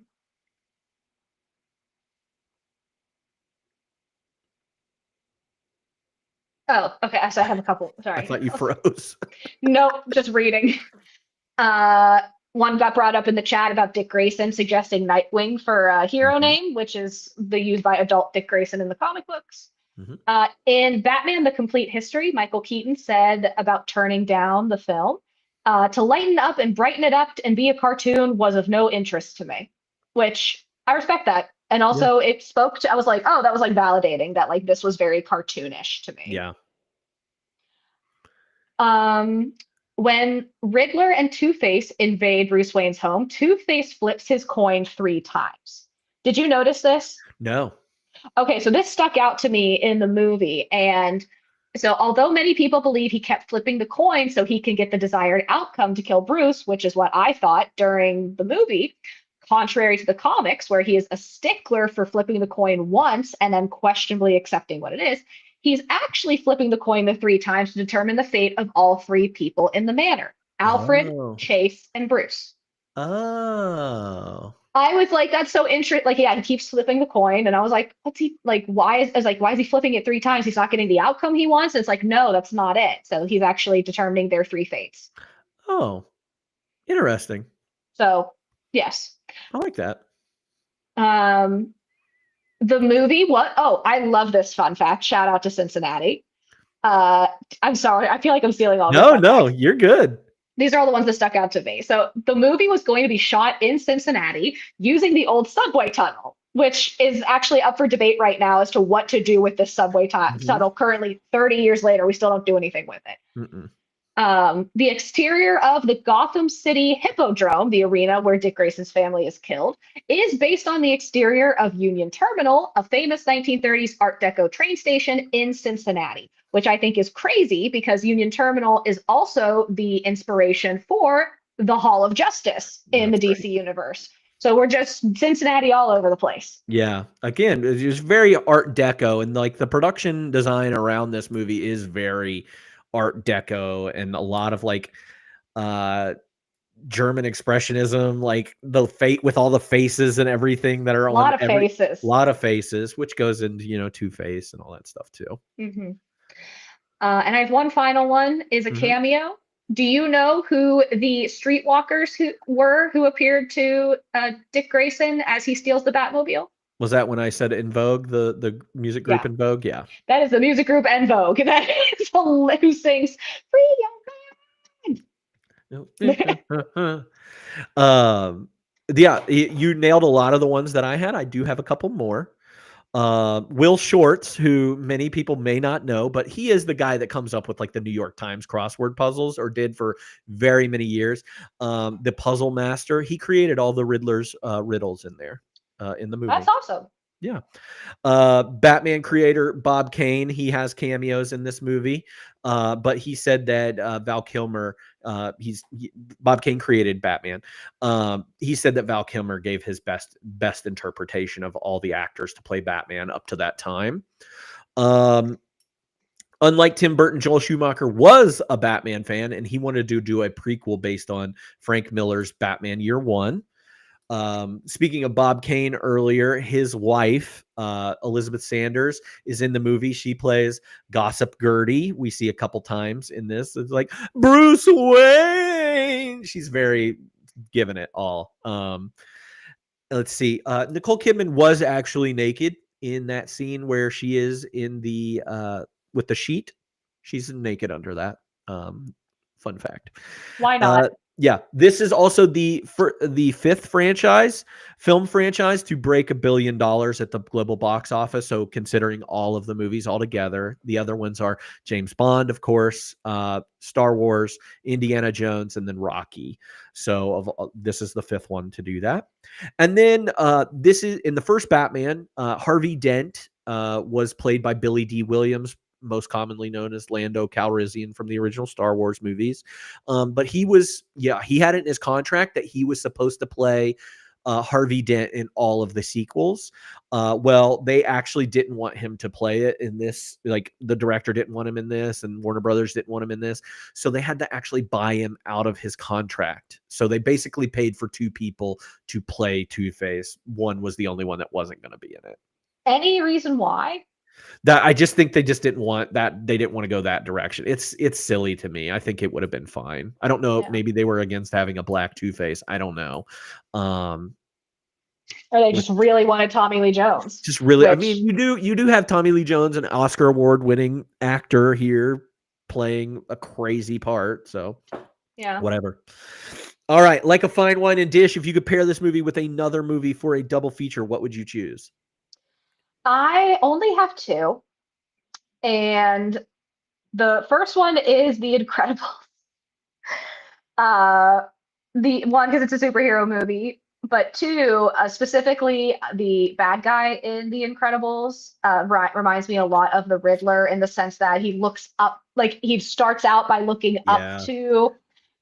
okay. So I have a couple. Sorry. I thought you froze. Nope, just reading. One got brought up in the chat about Dick Grayson suggesting Nightwing for a hero name, which is the used by adult Dick Grayson in the comic books. In Batman: The Complete History, Michael Keaton said about turning down the film, to lighten up and brighten it up and be a cartoon was of no interest to me, which I respect that. And also it spoke to, I was like, oh, that was like validating that like this was very cartoonish to me. Yeah. When Riddler and Two-Face invade Bruce Wayne's home, Two-Face flips his coin 3 times. Did you notice this? No. Okay, so this stuck out to me in the movie. And so although many people believe he kept flipping the coin so he can get the desired outcome to kill Bruce, which is what I thought during the movie, contrary to the comics, where he is a stickler for flipping the coin once and then questionably accepting what it is, he's actually flipping the coin the 3 times to determine the fate of all 3 people in the manor: Alfred, Chase, and Bruce. Oh. I was like, that's so interesting. Like, yeah, he keeps flipping the coin, and I was like, what's he like? Why is he flipping it 3 times? He's not getting the outcome he wants. And it's like, no, that's not it. So he's actually determining their 3 fates. Oh, interesting. So yes, I like that. The movie, what? Oh, I love this fun fact. Shout out to Cincinnati. I'm sorry. I feel like I'm stealing all No, these fun no, facts. you're good. These are all the ones that stuck out to me. So the movie was going to be shot in Cincinnati using the old subway tunnel, which is actually up for debate right now as to what to do with this subway tunnel. Currently, 30 years later, we still don't do anything with it. Mm-mm. The exterior of the Gotham City Hippodrome, the arena where Dick Grayson's family is killed, is based on the exterior of Union Terminal, a famous 1930s Art Deco train station in Cincinnati, which I think is crazy because Union Terminal is also the inspiration for the Hall of Justice in the DC universe. So we're just Cincinnati all over the place. Yeah. Again, it's just very Art Deco, and like the production design around this movie is very Art Deco, and a lot of like German expressionism, like the fate with all the faces and everything that are A lot of faces. A lot of faces, which goes into Two-Face and all that stuff too. Mm-hmm. And I have one final one, is a Mhm. cameo. Do you know who the streetwalkers who appeared to Dick Grayson as he steals the Batmobile? Was that when I said In Vogue, the music group Yeah. In Vogue? Yeah. That is the music group En Vogue. That is who sings Free Your Mind. Yeah, you nailed a lot of the ones that I had. I do have a couple more. Will Shortz, who many people may not know, but he is the guy that comes up with like the New York Times crossword puzzles, or did for very many years. The puzzle master. He created all the Riddler's riddles in there in the movie. That's awesome. Yeah. Batman creator Bob Kane, he has cameos in this movie. But he said that Val Kilmer, Bob Kane created Batman. He said that Val Kilmer gave his best interpretation of all the actors to play Batman up to that time. Unlike Tim Burton, Joel Schumacher was a Batman fan, and he wanted to do a prequel based on Frank Miller's Batman Year One. Speaking of Bob Kane earlier, his wife, Elizabeth Sanders, is in the movie. She plays Gossip Gertie. We see a couple times in this. It's like, Bruce Wayne. She's very giving it all. Let's see. Nicole Kidman was actually naked in that scene where she is in the with the sheet. She's naked under that. Fun fact. Why not? Yeah, this is also the fifth film franchise to break $1 billion at the global box office. So considering all of the movies all together, the other ones are James Bond, of course, Star Wars, Indiana Jones, and then Rocky. So this is the fifth one to do that. And then this is in the first Batman. Harvey Dent was played by Billy D. Williams, most commonly known as Lando Calrissian from the original Star Wars movies. But he had it in his contract that he was supposed to play Harvey Dent in all of the sequels. Well, they actually didn't want him to play it in this. Like, the director didn't want him in this, and Warner Brothers didn't want him in this. So they had to actually buy him out of his contract. So they basically paid for two people to play Two-Face. One was the only one that wasn't going to be in it. Any reason why? That I just think they just didn't want that. They didn't want to go that direction. It's silly to me. I think it would have been fine. I don't know. Yeah. Maybe they were against having a black Two-Face. I don't know. Or they just really wanted Tommy Lee Jones. Just really. I Which- mean, you do have Tommy Lee Jones, an Oscar award-winning actor here, playing a crazy part. So Yeah. whatever. All right, like a fine wine and dish. If you could pair this movie with another movie for a double feature, what would you choose? I only have two. And the first one is The Incredibles. The one, because it's a superhero movie, but two, specifically the bad guy in The Incredibles reminds me a lot of the Riddler in the sense that he looks up, like he starts out by looking Yeah. up to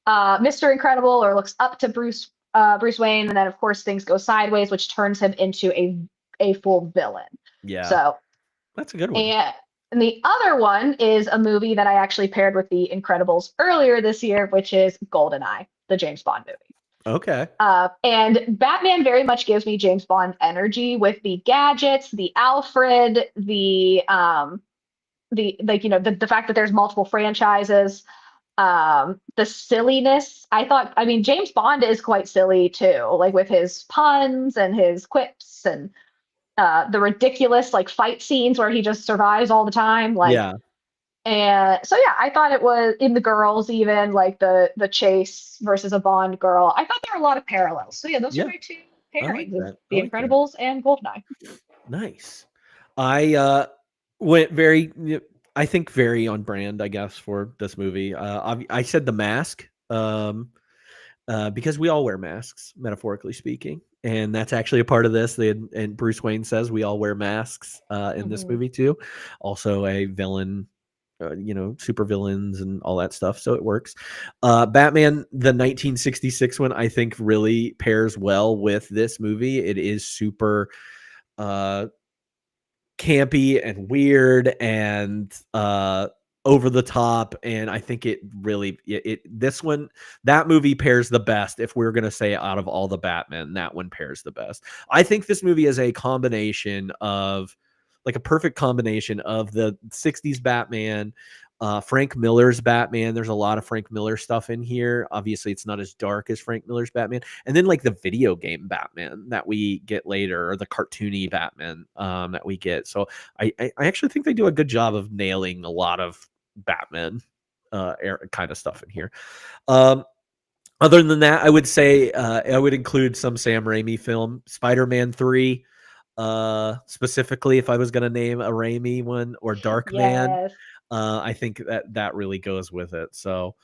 Mr. Incredible, or looks up to Bruce Wayne, and then of course things go sideways, which turns him into a full villain. Yeah, So, that's a good one. and the other one is a movie that I actually paired with The Incredibles earlier this year, which is GoldenEye, the James Bond movie. Okay. And Batman very much gives me James Bond energy with the gadgets, the Alfred, the fact that there's multiple franchises, the silliness. I mean, James Bond is quite silly too, like with his puns and his quips, and the ridiculous like fight scenes where he just survives all the time. Like, Yeah. and so yeah, I thought it was in the girls, even like the Chase versus a Bond girl. I thought there were a lot of parallels. So yeah, those are Yeah. my two I like pairings of that. I The like that. Incredibles and Goldeneye. Nice. I went I think very on brand, I guess, for this movie. I said The Mask, because we all wear masks, metaphorically speaking, and that's actually a part of this. And Bruce Wayne says we all wear masks in this Mhm. movie too. Also, a villain, super villains and all that stuff. So it works. Batman, the 1966 one, I think really pairs well with this movie. It is super campy and weird and over the top, and I think it really that movie pairs the best. If we're gonna say out of all the Batman, that one pairs the best. I think this movie is a combination of like a perfect combination of the 60s Batman, Frank Miller's Batman. There's a lot of Frank Miller stuff in here. Obviously, it's not as dark as Frank Miller's Batman. And then like the video game Batman that we get later, or the cartoony Batman that we get. So I actually think they do a good job of nailing a lot of Batman kind of stuff in here. Other than that, I would say I would include some Sam Raimi film, Spider-Man 3. Specifically, if I was going to name a Raimi one, or Darkman. Yes. I think that really goes with it. So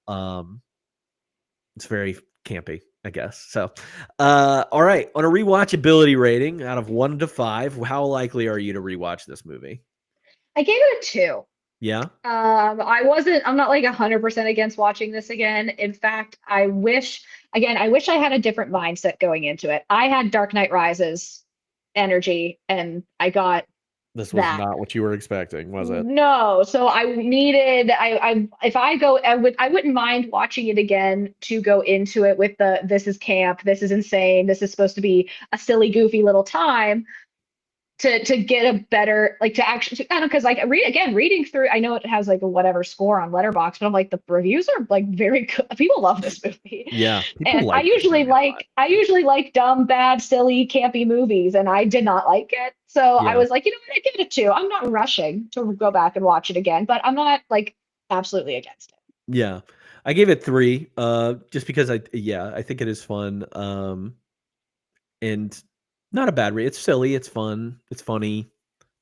it's very campy, I guess. So all right, on a rewatchability rating out of 1 to 5, how likely are you to rewatch this movie? I gave it a 2. Yeah. I'm not like 100% against watching this again. In fact, I wish I had a different mindset going into it. I had Dark Knight Rises energy, and I got This was that. not what you were expecting, was it? No. So I needed, if I go, I wouldn't mind watching it again to go into it with this is camp, this is insane, this is supposed to be a silly, goofy little time, to get a better, like, to actually, I don't know, because like reading through, I know it has like a whatever score on Letterboxd, but I'm like, the reviews are like very good. People love this movie. Yeah. And I usually like dumb, bad, silly, campy movies, and I did not like it. So Yeah. I was like, you know what, I give it a 2. I'm not rushing to go back and watch it again, but I'm not like absolutely against it. Yeah. I gave it 3, just because I think it is fun. And not a bad read. It's silly, it's fun, it's funny,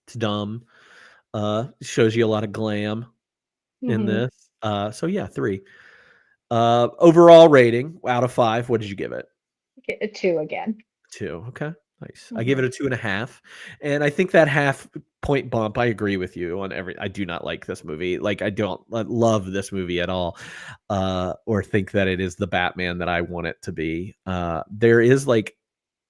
it's dumb. Shows you a lot of glam in Mhm. this. So yeah, 3. Overall rating out of 5, what did you give it? Get a 2 again. 2. Okay. Nice. I gave it a 2.5. And I think that half point bump, I agree with you on I do not like this movie. Like, I don't love this movie at all. Or think that it is the Batman that I want it to be. There is like,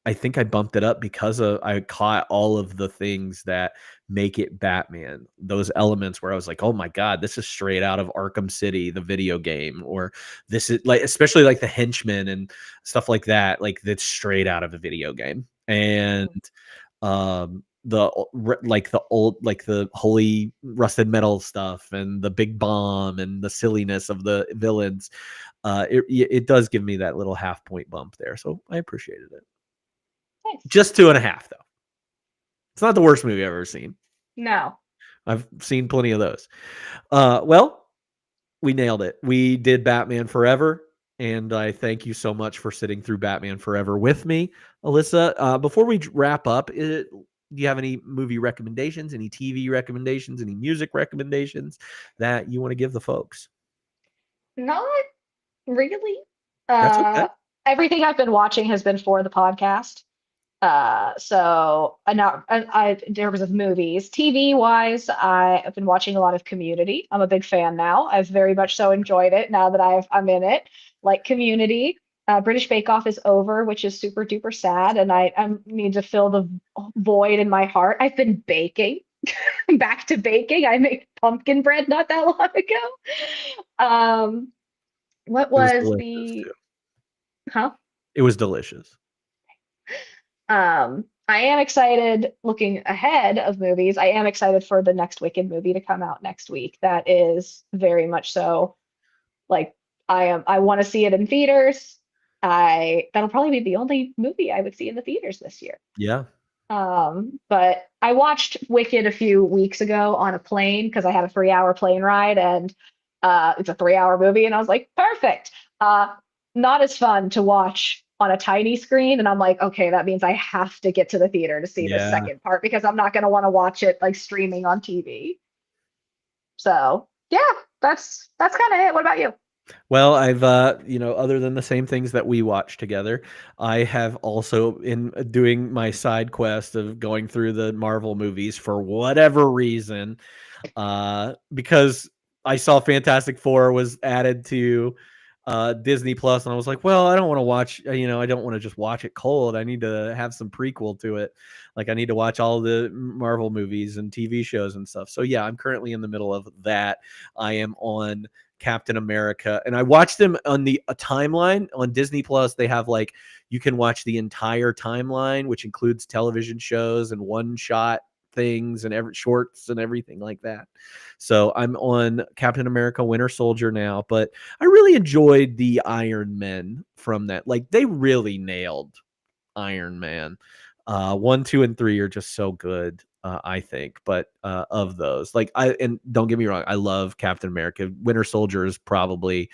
I think I bumped it up because I caught all of the things that make it Batman. Those elements where I was like, oh my God, this is straight out of Arkham City, the video game, or this is like, especially like the henchmen and stuff like that. Like, that's straight out of a video game. And the old, like the holy rusted metal stuff and the big bomb and the silliness of the villains. It does give me that little half point bump there. So I appreciated it. Nice. Just 2.5 though. It's not the worst movie I've ever seen. No. I've seen plenty of those. Well, we nailed it. We did Batman Forever, and I thank you so much for sitting through Batman Forever with me, Alyssa. Before we wrap up, do you have any movie recommendations, any TV recommendations, any music recommendations that you want to give the folks? Not really. That's okay. Everything I've been watching has been for the podcast. So in terms of movies, TV wise, I've been watching a lot of Community. I'm a big fan now. I've very much so enjoyed it now that I'm in it. Like Community. British Bake Off is over, which is super duper sad, and I need to fill the void in my heart. I've been baking. Back to baking. I made pumpkin bread not that long ago. What was the? Huh? It was delicious. I am excited looking ahead of movies. I am excited for the next Wicked movie to come out next week. That is very much so. Like, I want to see it in theaters. That'll probably be the only movie I would see in the theaters this year. Yeah. But I watched Wicked a few weeks ago on a plane because I had a 3-hour plane ride, and it's a 3-hour movie, and I was like, perfect. Not as fun to watch on a tiny screen, and I'm like, okay, that means I have to get to the theater to see the second part because I'm not going to want to watch it like streaming on TV. So yeah, that's kind of it. What about you? Well, I've other than the same things that we watch together, I have also in doing my side quest of going through the Marvel movies for whatever reason, because I saw Fantastic Four was added to Disney Plus, and I was like, well, I don't want to watch, I don't want to just watch it cold. I need to have some prequel to it. Like I need to watch all the Marvel movies and TV shows and stuff. So yeah, I'm currently in the middle of that. I am on Captain America, and I watched them on the timeline on Disney Plus. They have like, you can watch the entire timeline, which includes television shows and one shot things and shorts and everything like that. So I'm on Captain America Winter Soldier now, but I really enjoyed the Iron Men from that. Like they really nailed Iron Man. 1, 2, and 3 are just so good, I think. But of those, like and don't get me wrong, I love Captain America. Winter Soldier is probably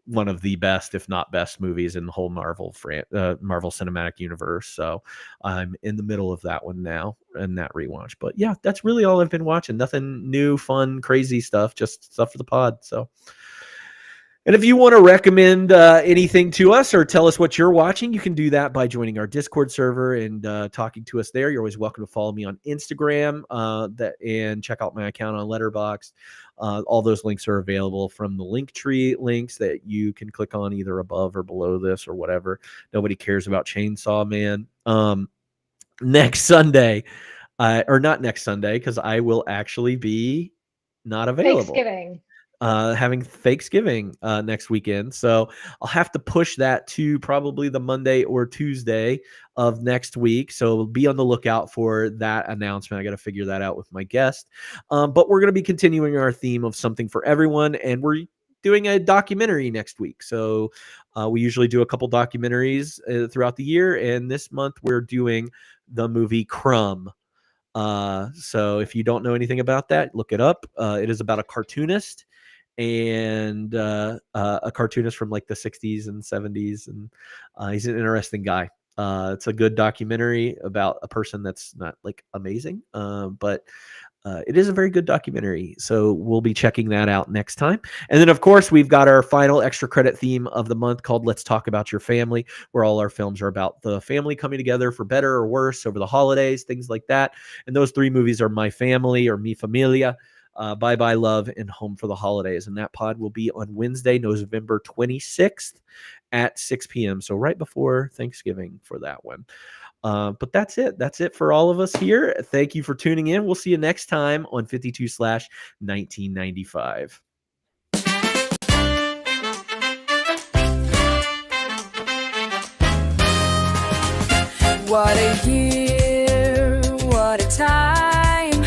one of the best, if not best, movies in the whole Marvel Cinematic Universe. So I'm in the middle of that one now and that rewatch. But yeah, that's really all I've been watching. Nothing new, fun, crazy stuff, just stuff for the pod. So, and if you want to recommend anything to us or tell us what you're watching, you can do that by joining our Discord server and talking to us there. You're always welcome to follow me on Instagram and check out my account on Letterboxd. All those links are available from the Linktree links that you can click on either above or below this or whatever. Nobody cares about Chainsaw Man. Next Sunday, or not next Sunday, because I will actually be not available. Thanksgiving. Having Thanksgiving next weekend. So I'll have to push that to probably the Monday or Tuesday of next week. So be on the lookout for that announcement. I got to figure that out with my guest. But we're going to be continuing our theme of something for everyone. And we're doing a documentary next week. So we usually do a couple documentaries throughout the year. And this month we're doing the movie Crumb. So if you don't know anything about that, look it up. It is about a cartoonist and a cartoonist from like the 60s and 70s, and he's an interesting guy. It's a good documentary about a person that's not like amazing, but it is a very good documentary. So we'll be checking that out next time. And then, of course, we've got our final extra credit theme of the month called Let's Talk About Your Family, where all our films are about the family coming together for better or worse over the holidays, things like that. And those 3 movies are My Family or Mi Familia, Bye Bye Love, and Home for the Holidays. And that pod will be on Wednesday, November 26th at 6 p.m. So right before Thanksgiving for that one. But that's it. That's it for all of us here. Thank you for tuning in. We'll see you next time on 52/1995. What a year, what a time.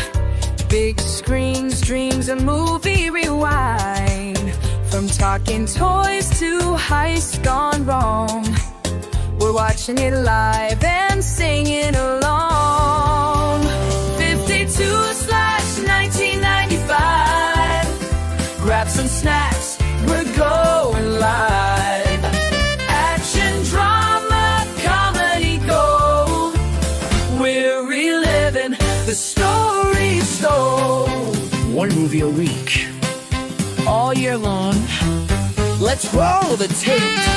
Big screens, dreams, a movie rewind. From talking toys to heist gone wrong. We're watching it live and singing along. 52/1995. Grab some snacks, we're going live. Action, drama, comedy gold. We're reliving the stories told. One movie a week, all year long. Let's roll the tape.